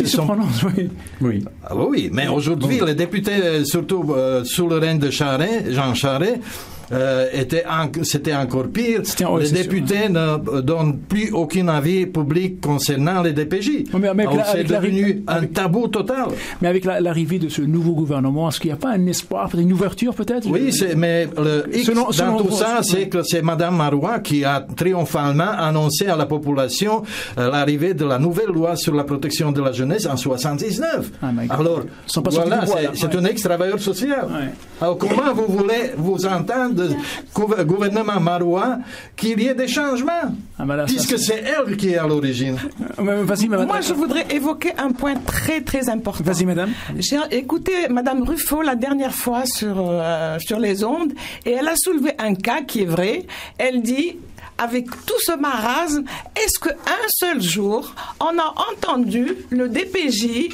Oui, mais aujourd'hui, les députés, surtout sous le règne de Jean Charest, c'était encore pire. Les députés ne donnent plus aucun avis public concernant les DPJ. C'est devenu un tabou total. Mais avec l'arrivée de ce nouveau gouvernement, est-ce qu'il n'y a pas un espoir, une ouverture peut-être? Oui, mais le X dans tout ça, c'est que c'est Mme Marois qui a triomphalement annoncé à la population l'arrivée de la nouvelle loi sur la protection de la jeunesse en 79. Alors, voilà, c'est un ex-travailleur social. Alors, comment vous voulez vous entendre gouvernement Marois qu'il y ait des changements, puisque c'est elle qui est à l'origine. Moi, je voudrais évoquer un point très très important. Vas-y, madame. J'ai écouté madame Ruffo la dernière fois sur les ondes, et elle a soulevé un cas qui est vrai. Elle dit, avec tout ce marasme, est-ce qu'un seul jour, on a entendu le DPJ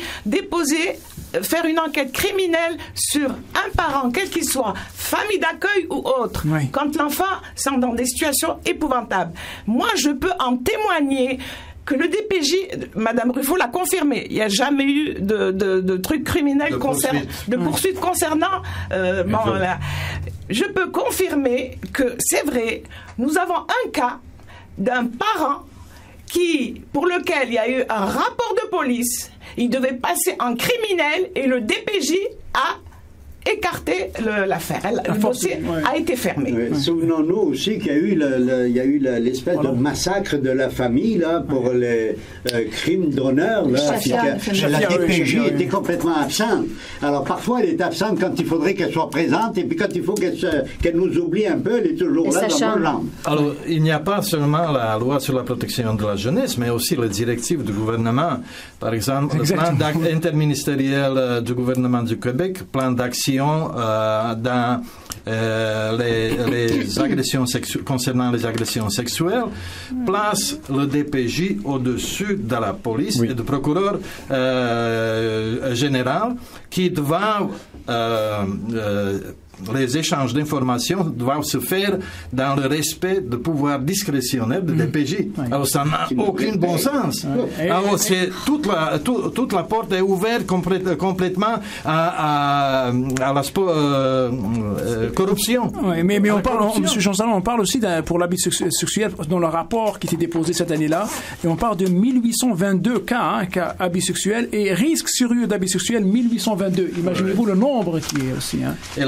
faire une enquête criminelle sur un parent, quel qu'il soit, famille d'accueil ou autre, quand l'enfant sont dans des situations épouvantables? Moi, je peux en témoigner que le DPJ, Madame Ruffo l'a confirmé, il n'y a jamais eu de trucs criminels de poursuites concernant... Je peux confirmer que c'est vrai, nous avons un cas d'un parent pour lequel il y a eu un rapport de police, il devait passer en criminel et le DPJ a écarté l'affaire. Le dossier a été fermé. Souvenons-nous aussi qu'il y a eu l'espèce de massacre de la famille là, pour les crimes d'honneur. La DPJ était complètement absente. Alors parfois elle est absente quand il faudrait qu'elle soit présente, et puis quand il faut qu'elle nous oublie un peu, elle est toujours là dans nos jambes. Alors il n'y a pas seulement la loi sur la protection de la jeunesse, mais aussi les directives du gouvernement. Par exemple, le plan interministériel du gouvernement du Québec, plan d'action dans les agressions concernant les agressions sexuelles, place le DPJ au-dessus de la police et du procureur général qui doit les échanges d'informations doivent se faire dans le respect du pouvoir discrétionnaire de DPJ. Alors ça n'a aucun bon sens. Alors toute la porte est ouverte complètement à la corruption. Mais on parle, M. Jean-Salon, on parle aussi pour l'abus sexuel dans le rapport qui était déposé cette année-là, et on parle de 1822 cas d'abus sexuels et risque sérieux d'abus sexuels 1822. Imaginez-vous le nombre qui est aussi. Et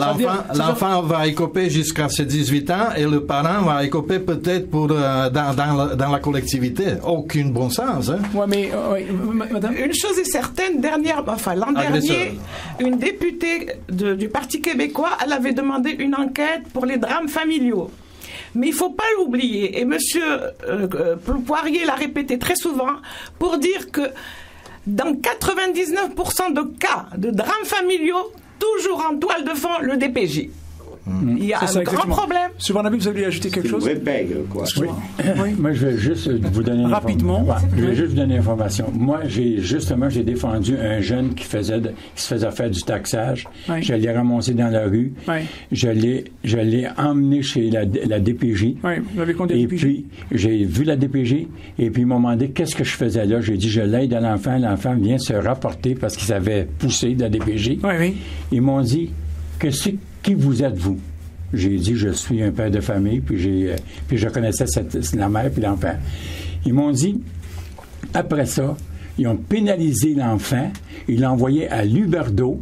l'enfant va écoper jusqu'à ses 18 ans et le parent va écoper peut-être dans la collectivité. Aucun bon sens. Madame. Une chose est certaine, l'an dernier, une députée du Parti québécois, elle avait demandé une enquête pour les drames familiaux. Mais il ne faut pas l'oublier, et M. Poirier l'a répété très souvent, pour dire que dans 99% de cas de drames familiaux, toujours en toile de fond, le DPJ. Il y a un grand problème. Sur Barnaby, vous allez ajouter quelque chose? Quoi. Oui. Moi, je vais juste vous donner rapidement. Je vais juste vous donner l'information. Moi, j'ai défendu un jeune qui se faisait faire du taxage. Je l'ai ramassé dans la rue. Je l'ai emmené chez la DPJ. Vous avez conduit la DPJ. Et puis, j'ai vu la DPJ. Et puis, ils m'ont demandé qu'est-ce que je faisais là. J'ai dit, je l'aide à l'enfant. L'enfant vient se rapporter parce qu'il s'avait poussé de la DPJ. Ils m'ont dit, qui vous êtes, vous? J'ai dit, je suis un père de famille, puis je connaissais la mère puis l'enfant. Ils m'ont dit, après ça, ils ont pénalisé l'enfant, ils l'ont envoyé à l'Huberdeau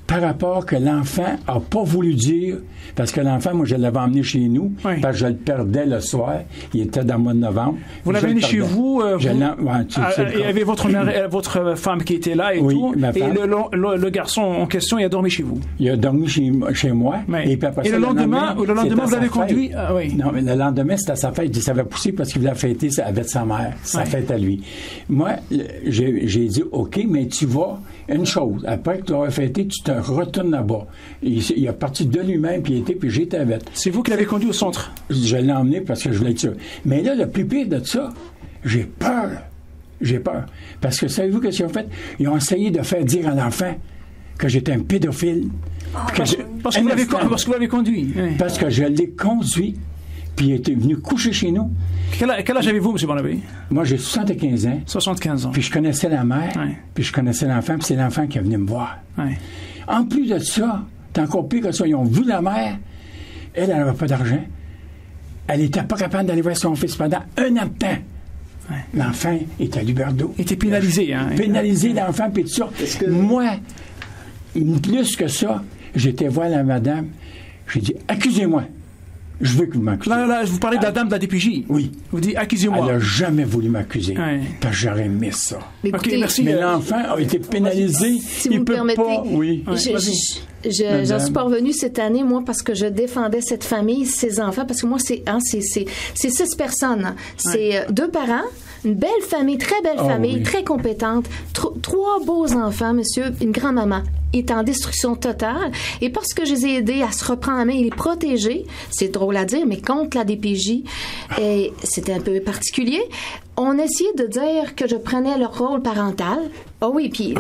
par rapport que l'enfant n'a pas voulu dire, parce que l'enfant, moi, je l'avais emmené chez nous, parce que je le perdais le soir. Il était dans le mois de novembre. Vous l'avez emmené chez vous? Il y avait votre femme qui était là et tout. Ma femme. Et le garçon en question, il a dormi chez vous? Il a dormi chez moi. Et puis après ça, le lendemain, vous l'avez conduit? Non, mais le lendemain, c'était sa fête. Il s'avait poussé parce qu'il voulait fêter avec sa mère, sa fête à lui. Moi, j'ai dit, OK, mais tu vas une chose, après que tu l'as fêté, tu te retournes là-bas. Il est parti de lui-même, puis j'étais avec. C'est vous qui l'avez conduit au centre? Je l'ai emmené parce que je voulais être sûr. Mais là, le plus pire de ça, j'ai peur. J'ai peur. Parce que savez-vous ce qu'ils ont fait? Ils ont essayé de faire dire à l'enfant que j'étais un pédophile. Parce que vous l'avez conduit. Oui. Parce que je l'ai conduit, puis il était venu coucher chez nous. Quel âge avez-vous, M. Barnabé? Moi, j'ai 75 ans. 75 ans. Puis je connaissais la mère, puis je connaissais l'enfant, puis c'est l'enfant qui est venu me voir. En plus de ça, c'est encore pire que ça, ils ont vu la mère. Elle n'avait pas d'argent. Elle n'était pas capable d'aller voir son fils pendant 1 an de temps. L'enfant était à Luberdo. Il était pénalisé. Pénalisé, l'enfant, puis tout ça. Moi, plus que ça, j'étais voir la madame. J'ai dit, accusez-moi. Je veux que vous m'accusez. Là, vous parlez de la dame de la DPJ. Oui. Vous dites, accusez-moi. Elle n'a jamais voulu m'accuser. Parce que j'aurais aimé ça. Écoutez, merci. Mais l'enfant a été pénalisé. Si vous me permettez, j'en suis pas revenue cette année, moi, parce que je défendais cette famille, ces enfants, parce que moi, c'est 6 personnes. C'est 2 parents, une belle famille, très belle famille, très compétente, 3 beaux enfants, monsieur, une grand-maman est en destruction totale. Et parce que je les ai aidés à se reprendre en main et les protéger, c'est drôle à dire, mais contre la DPJ, et c'était un peu particulier, on essayait de dire que je prenais leur rôle parental. Oh oui, puis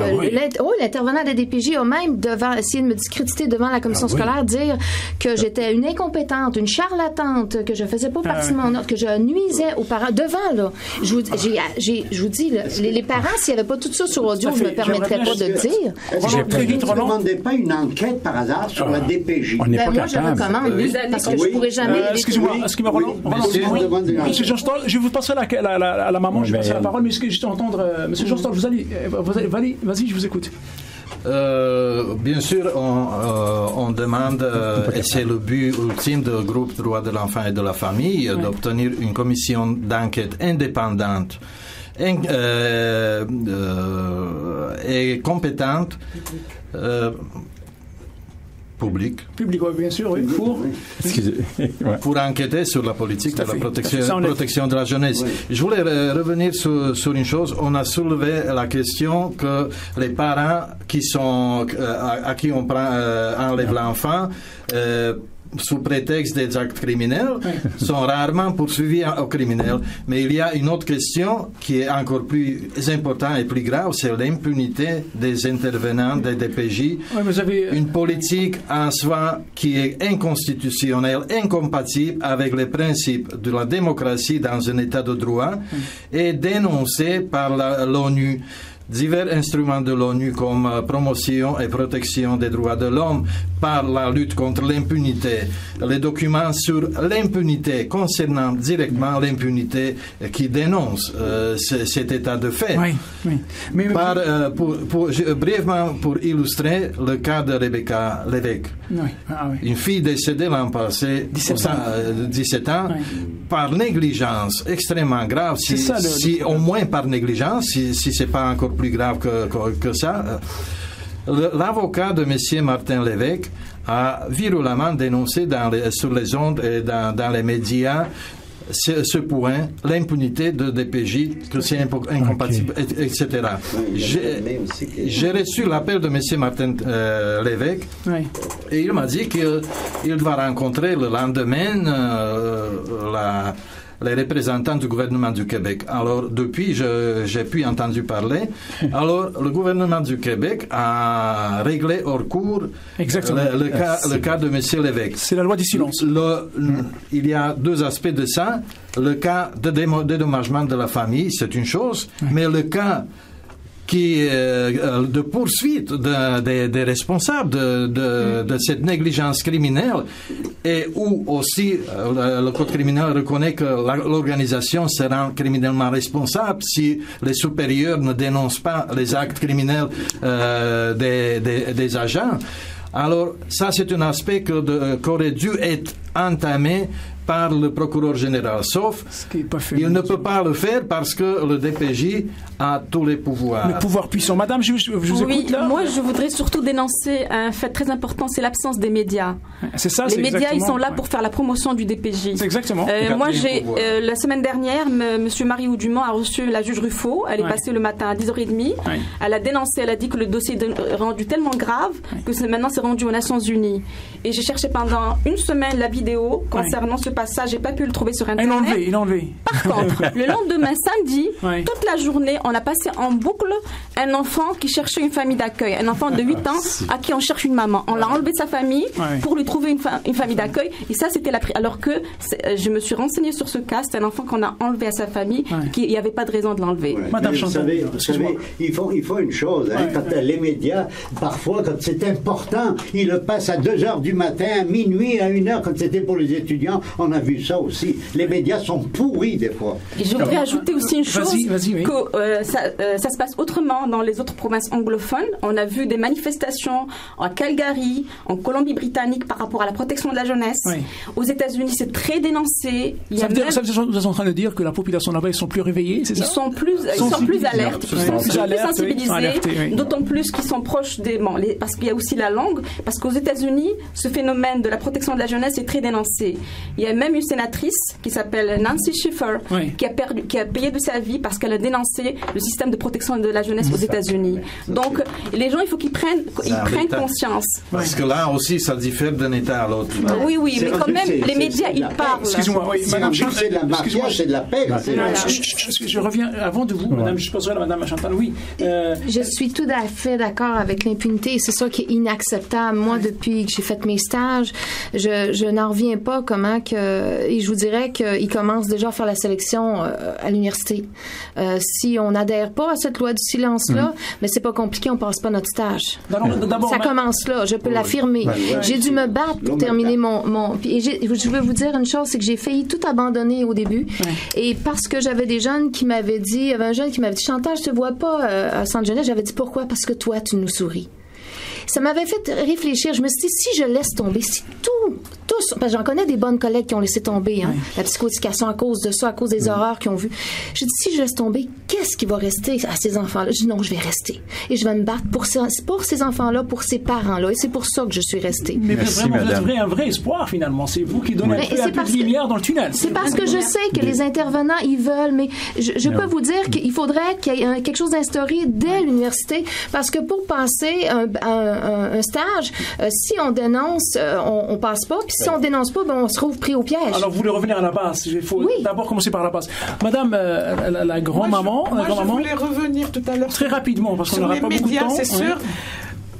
l'intervenant de la DPJ a même essayé de me discréditer devant la commission scolaire, dire que j'étais une incompétente, une charlatante, que je faisais pas partie de mon ordre, que je nuisais aux parents. Devant, là, je vous dis, les parents, s'il n'y avait pas tout ça sur audio, je ne me permettrais pas de le dire. Est-ce que vous ne demandez pas une enquête par hasard sur la DPJ? On n'est pas moi, capable. je recommande, parce que je ne pourrais jamais... Excusez-moi, Roland. Je vais vous passer à la maman, je vais passer la parole, mais est-ce que je dois entendre... Monsieur Jean-Stol, vas-y, je vous écoute. Bien sûr, on demande, et c'est le but ultime du groupe Droits de l'enfant et de la famille, d'obtenir une commission d'enquête indépendante et compétente, public, oui, bien sûr, oui, pour enquêter sur la politique de la protection de la jeunesse. Je voulais revenir sur une chose. On a soulevé la question que les parents à qui on enlève l'enfant sous prétexte des actes criminels, sont rarement poursuivis au criminel. Mais il y a une autre question qui est encore plus importante et plus grave, c'est l'impunité des intervenants des DPJ. Une politique en soi qui est inconstitutionnelle, incompatible avec les principes de la démocratie dans un état de droit et dénoncée par l'ONU. Divers instruments de l'ONU comme promotion et protection des droits de l'homme par la lutte contre l'impunité, les documents sur l'impunité concernant directement l'impunité qui dénonce cet état de fait. Brièvement, pour illustrer le cas de Rebecca Lévesque, une fille décédée l'an passé, 17 ans, par négligence extrêmement grave, au moins par négligence, si c'est pas encore plus grave que ça. L'avocat de M. Martin Lévesque a virulemment dénoncé sur les ondes et dans les médias ce point, l'impunité de DPJ, que c'est incompatible, etc. J'ai reçu l'appel de M. Martin Lévesque et il m'a dit qu'il va rencontrer le lendemain les représentants du gouvernement du Québec. Alors, depuis, j'ai pu entendre parler. Alors, le gouvernement du Québec a réglé hors cours le cas de M. Lévesque. C'est la loi du silence. Il y a 2 aspects de ça. Le cas de dédommagement de la famille, c'est une chose, mais le cas de poursuite des responsables de cette négligence criminelle et où aussi le code criminel reconnaît que l'organisation sera criminellement responsable si les supérieurs ne dénoncent pas les actes criminels des agents. Alors ça, c'est un aspect qui aurait dû être entamé par le procureur général, sauf il ne peut pas le faire parce que le DPJ a tous les pouvoirs. Le pouvoir puissant. Madame, je vous écoute là. Moi, je voudrais surtout dénoncer un fait très important, c'est l'absence des médias. C'est ça, les médias, ils sont là pour faire la promotion du DPJ. C'est exactement. Moi, la semaine dernière, Monsieur Marie-Hou Dumont a reçu la juge Ruffo. Elle est passée le matin à 10h30. Elle a dénoncé, elle a dit que le dossier est rendu tellement grave que maintenant c'est rendu aux Nations Unies. Et j'ai cherché pendant une semaine la vidéo concernant ce passage. J'ai pas pu le trouver sur Internet. Il est enlevé. Par contre, le lendemain, samedi, toute la journée, on a passé en boucle un enfant qui cherchait une famille d'accueil. Un enfant de 8 ans à qui on cherche une maman. On l'a enlevé de sa famille pour lui trouver une famille d'accueil. Et ça, c'était alors que je me suis renseignée sur ce cas. C'est un enfant qu'on a enlevé à sa famille, qu'il n'y avait pas de raison de l'enlever. Madame Chantal, vous savez, il faut une chose. Quand les médias, parfois, quand c'est important, ils le passent à 2h du matin, à minuit, à 1h, quand c'était pour les étudiants. On a vu ça aussi. Les médias sont pourris des fois. Et je voudrais ajouter aussi une chose, que ça se passe autrement dans les autres provinces anglophones. On a vu des manifestations en Calgary, en Colombie-Britannique par rapport à la protection de la jeunesse. Aux États-Unis, c'est très dénoncé. Ça veut dire, vous êtes en train de dire que la population là-bas, ils sont plus réveillés, c'est ça? Ils sont plus alertes, ils sont plus sensibilisés, d'autant plus qu'ils sont proches parce qu'il y a aussi la langue, parce qu'aux États-Unis, ce phénomène de la protection de la jeunesse est très dénoncé. Il y a même une sénatrice qui s'appelle Nancy Schiffer qui a payé de sa vie parce qu'elle a dénoncé le système de protection de la jeunesse aux États-Unis. Donc, les gens, il faut qu'ils prennent conscience. Parce que là aussi, ça diffère d'un État à l'autre. Oui, mais quand même, les médias, ils parlent. Excusez-moi, Madame Chantal. C'est de la mafia, c'est de la paix. Je reviens avant de vous, Madame, je poserai à Madame Chantal. Oui. Je suis tout à fait d'accord avec l'impunité. C'est ça qui est inacceptable. Moi, depuis que j'ai fait mes stages, je n'en reviens pas comment que... Et je vous dirais qu'ils commencent déjà à faire la sélection à l'université. Si on n'adhère pas à cette loi du silence-là, mais c'est pas compliqué, on passe pas notre stage. Ça commence là, je peux l'affirmer. J'ai dû me battre pour terminer mon... Et je veux vous dire une chose, c'est que j'ai failli tout abandonner au début. Et parce que j'avais des jeunes qui m'avaient dit, il y avait un jeune qui m'avait dit, Chantal, je te vois pas à Centre Jeunesse. J'avais dit, pourquoi? Parce que toi, tu nous souris. Ça m'avait fait réfléchir. Je me suis dit, si je laisse tomber, si tous, parce que j'en connais des bonnes collègues qui ont laissé tomber la psychoéducation à cause de ça, à cause des horreurs qu'ils ont vues. J'ai dit, si je laisse tomber, qu'est-ce qui va rester à ces enfants-là? Je dis, non, je vais rester. Et je vais me battre pour ces enfants-là, pour ces parents-là. Et c'est pour ça que je suis restée. Mais vraiment, vous avez un vrai espoir, finalement. C'est vous qui donnez un peu de lumière dans le tunnel. C'est parce que je sais que les intervenants, ils veulent, mais je peux vous dire qu'il faudrait qu'il y ait quelque chose d'instauré dès l'université, parce que pour passer un stage, si on dénonce, on passe pas, puis si on dénonce pas, on se trouve pris au piège. Alors, vous voulez revenir à la base. Il faut d'abord commencer par la base. Madame, la grand-maman... Je voulais revenir tout à l'heure... Très rapidement, parce qu'on n'aura pas beaucoup de temps. C'est sûr.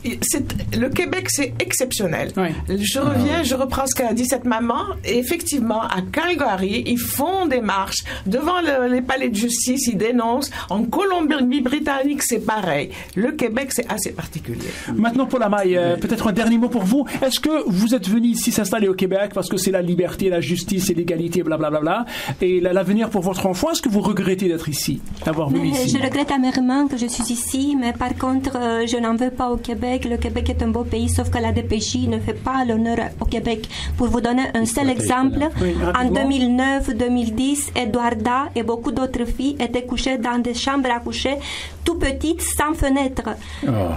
Le Québec, c'est exceptionnel. Je reprends ce qu'a dit cette maman. Et effectivement, à Calgary, ils font des marches devant les palais de justice, ils dénoncent. En Colombie-Britannique, c'est pareil. Le Québec, c'est assez particulier. Maintenant, Paul Amaille, peut-être un dernier mot pour vous. Est-ce que vous êtes venu ici s'installer au Québec parce que c'est la liberté, la justice et l'égalité, blablabla, et l'avenir pour votre enfant? Est-ce que vous regrettez d'être ici, d'avoir venu ici? Je regrette amèrement que je suis ici, mais par contre, je n'en veux pas au Québec. Le Québec est un beau pays, sauf que la DPJ ne fait pas l'honneur au Québec. Pour vous donner un seul exemple, en 2009-2010, Eduarda et beaucoup d'autres filles étaient couchées dans des chambres à coucher tout petites, sans fenêtre.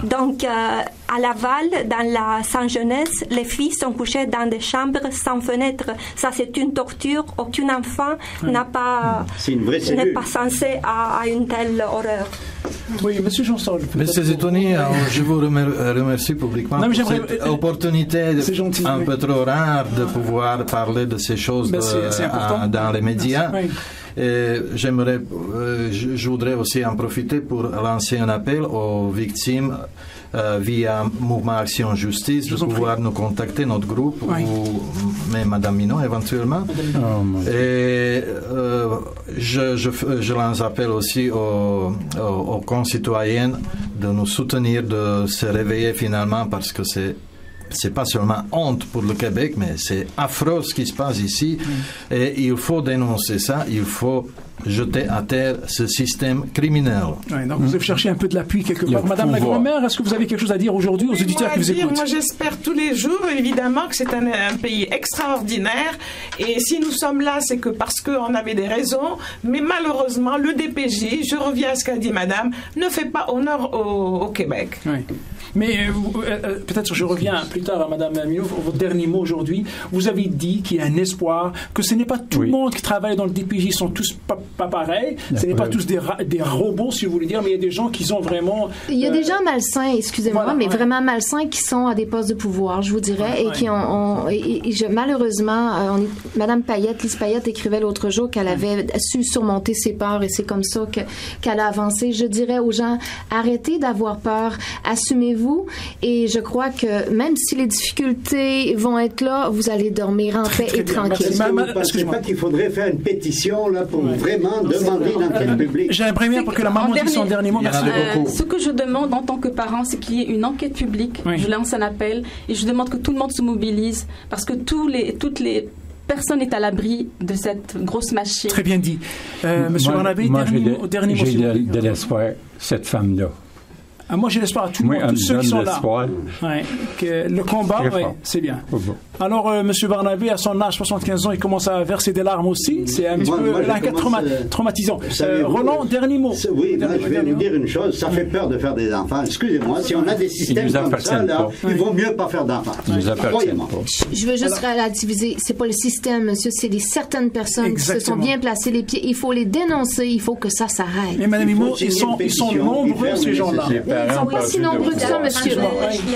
Donc, à Laval, dans la Saint-Jeunesse, les filles sont couchées dans des chambres sans fenêtre. Ça, c'est une torture. Aucun enfant n'est pas censé à une telle horreur. Oui, Monsieur Jean-Sol. Monsieur Zettoni, je vous remercie publiquement pour cette opportunité un peu trop rare de pouvoir parler de ces choses dans les médias. Et je voudrais aussi en profiter pour lancer un appel aux victimes via Mouvement Action Justice de pouvoir nous contacter, notre groupe, ou même Madame Minon éventuellement. Et je lance appel aussi aux concitoyennes de nous soutenir, de se réveiller finalement, parce que c'est pas seulement honte pour le Québec, mais c'est affreux ce qui se passe ici. Et il faut dénoncer ça, il faut jeter à terre ce système criminel. Ouais, donc vous avez cherché un peu de l'appui quelque part. Madame la grand-mère, est-ce que vous avez quelque chose à dire aujourd'hui aux auditeurs qui vous écoutent? Moi, j'espère tous les jours, évidemment, que c'est un pays extraordinaire. Et si nous sommes là, c'est que parce qu'on avait des raisons. Mais malheureusement, le DPJ, je reviens à ce qu'a dit Madame, ne fait pas honneur au Québec. Oui. Mais peut-être je reviens plus tard à Madame Mignot, votre dernier mot aujourd'hui. Vous avez dit qu'il y a un espoir, que ce n'est pas tout le monde qui travaille dans le DPJ, ils sont tous pas pareils. Ce n'est pas tous des robots, si vous voulez dire, mais il y a des gens qui sont vraiment... Il y a des gens malsains, excusez-moi, mais vraiment malsains qui sont à des postes de pouvoir, je vous dirais, et qui malheureusement, Madame Payette, Lise Payette écrivait l'autre jour qu'elle avait su surmonter ses peurs et c'est comme ça qu'elle a avancé. Je dirais aux gens, arrêtez d'avoir peur, assumez-vous. Et je crois que même si les difficultés vont être là, vous allez dormir en paix et tranquille. Est-ce que vous ne pensez pas qu'il faudrait faire une pétition là, pour vraiment demander l'enquête publique? J'ai l'impression pour que la maman dise son dernier mot. Merci beaucoup. Ce que je demande en tant que parent, c'est qu'il y ait une enquête publique. Je lance un appel et je demande que tout le monde se mobilise parce que toutes les personne n'est à l'abri de cette grosse machine. Très bien dit. Monsieur Barnabé, dernier mot. J'ai de l'espoir, cette femme-là. Moi, j'ai l'espoir à tout le monde, tous ceux qui sont là. Que le combat, c'est bien. Alors, Monsieur Barnabé, à son âge, 75 ans, il commence à verser des larmes aussi. C'est un petit peu un cas traumatisant. Roland, dernier mot. Oui, je vais vous dire une chose. Ça fait peur de faire des enfants. Excusez-moi, si on a des systèmes comme ça, là, il vaut mieux pas faire d'enfants. Je veux juste relativiser. C'est pas le système, monsieur. C'est certaines personnes qui se sont bien placées les pieds. Il faut les dénoncer. Il faut que ça s'arrête. Mais Madame Imo, ils sont nombreux, ces gens-là. Ils sont pas si nombreux que ça, monsieur.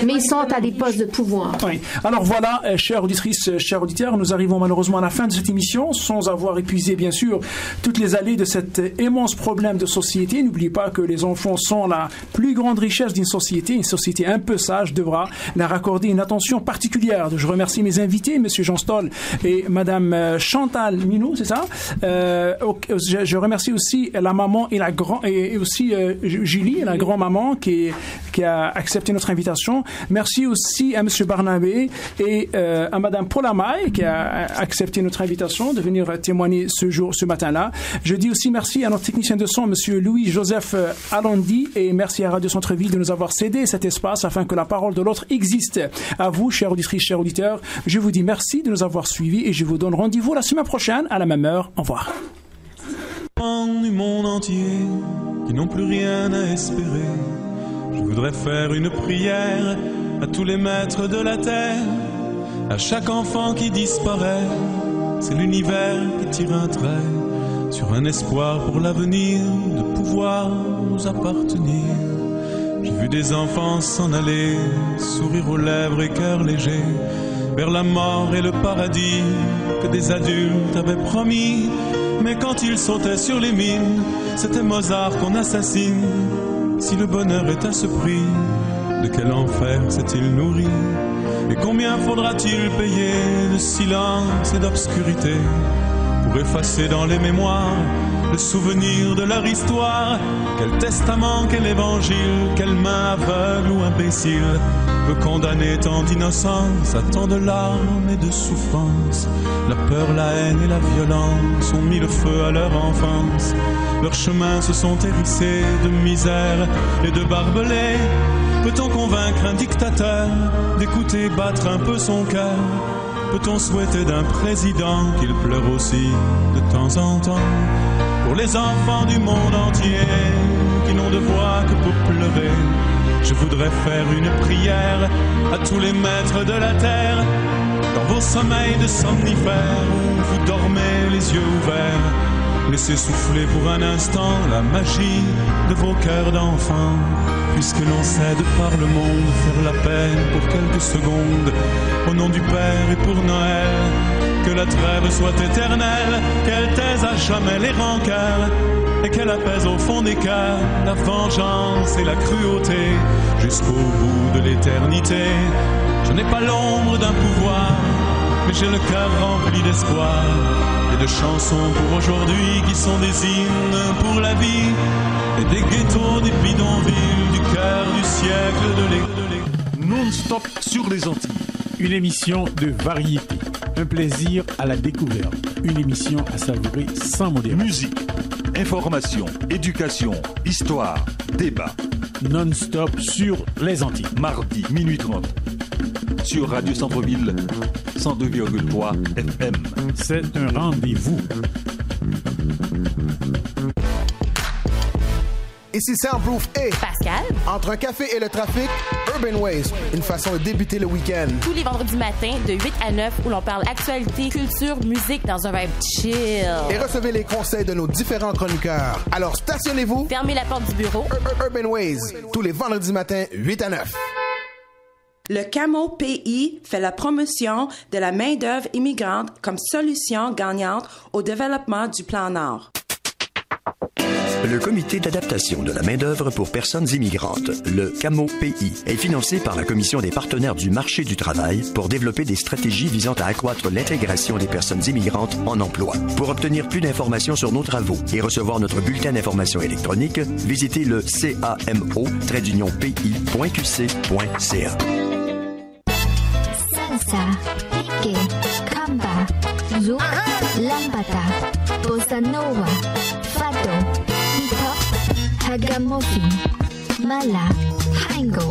Mais ils sont à des postes de pouvoir. Oui. Alors voilà, chères auditrices, chers auditeurs, nous arrivons malheureusement à la fin de cette émission, sans avoir épuisé, bien sûr, toutes les allées de cet immense problème de société. N'oubliez pas que les enfants sont la plus grande richesse d'une société. Une société un peu sage devra leur accorder une attention particulière. Je remercie mes invités, monsieur Jean Stoll et madame Chantal Minou, c'est ça? Je remercie aussi la maman et aussi Julie, la grand-maman, qui a accepté notre invitation. Merci aussi à M. Barnabé et à Mme Paulamaille qui a accepté notre invitation de venir témoigner ce matin-là. Je dis aussi merci à notre technicien de son, M. Louis-Joseph Alondi, et merci à Radio Centre-Ville de nous avoir cédé cet espace afin que la parole de l'autre existe. À vous, chers auditrices, chers auditeurs, je vous dis merci de nous avoir suivis et je vous donne rendez-vous la semaine prochaine à la même heure. Au revoir. Du monde entier qui n'ont plus rien à espérer. Je voudrais faire une prière à tous les maîtres de la terre, à chaque enfant qui disparaît. C'est l'univers qui tire un trait sur un espoir pour l'avenir, de pouvoir nous appartenir. J'ai vu des enfants s'en aller, sourire aux lèvres et cœur léger, vers la mort et le paradis que des adultes avaient promis. Mais quand ils sautaient sur les mines, c'était Mozart qu'on assassine. Si le bonheur est à ce prix, de quel enfer s'est-il nourri? Et combien faudra-t-il payer de silence et d'obscurité pour effacer dans les mémoires le souvenir de leur histoire? Quel testament, quel évangile, quelle main aveugle ou imbécile peut condamner tant d'innocence à tant de larmes et de souffrance? La peur, la haine et la violence ont mis le feu à leur enfance. Leurs chemins se sont hérissés de misère et de barbelés. Peut-on convaincre un dictateur d'écouter battre un peu son cœur? Peut-on souhaiter d'un président qu'il pleure aussi de temps en temps pour les enfants du monde entier qui n'ont de voix que pour pleurer? Je voudrais faire une prière à tous les maîtres de la terre, dans vos sommeils de somnifères où vous dormez les yeux ouverts. Laissez souffler pour un instant la magie de vos cœurs d'enfants, puisque l'on cède par le monde faire la peine pour quelques secondes, au nom du Père et pour Noël. Que la trêve soit éternelle, qu'elle taise à jamais les rancœurs, et qu'elle apaise au fond des cœurs la vengeance et la cruauté jusqu'au bout de l'éternité. Je n'ai pas l'ombre d'un pouvoir, mais j'ai le cœur rempli d'espoir et de chansons pour aujourd'hui qui sont des hymnes pour la vie, et des ghettos, des bidonvilles, du cœur du siècle de l'école. Non-stop sur les Antilles, une émission de variété. Un plaisir à la découverte. Une émission à savourer sans modération. Musique, information, éducation, histoire, débat. Non-stop sur les Antilles. Mardi, minuit 30. Sur Radio Centre-Ville, 102,3 FM. C'est un rendez-vous. Ici Soundproof et Pascal. Entre un café et le trafic, Urban Ways, une façon de débuter le week-end. Tous les vendredis matins de 8 à 9 où l'on parle actualité, culture, musique dans un vibe chill. Et recevez les conseils de nos différents chroniqueurs. Alors stationnez-vous. Fermez la porte du bureau. Urban Ways, tous les vendredis matins, 8 à 9. Le Camo PI fait la promotion de la main-d'œuvre immigrante comme solution gagnante au développement du Plan Nord. Le comité d'adaptation de la main-d'œuvre pour personnes immigrantes, le CAMO PI, est financé par la Commission des partenaires du marché du travail pour développer des stratégies visant à accroître l'intégration des personnes immigrantes en emploi. Pour obtenir plus d'informations sur nos travaux et recevoir notre bulletin d'information électronique, visitez le camo-pi.qc.ca. Salsa, reggae, kamba, zouk, lambada, bossa nova, fado, hip-hop, ragamuffin, mala, tango,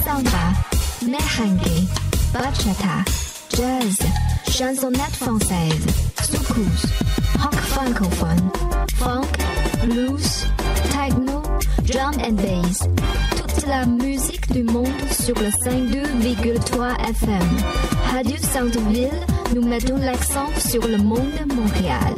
samba, merengue, bachata, jazz, chansonnette française, soukous, rock francophone, funk, blues, techno, drum and bass. Toute la musique du monde sur le 52,3 FM. Radio Centre-Ville, nous mettons l'accent sur le monde de Montréal.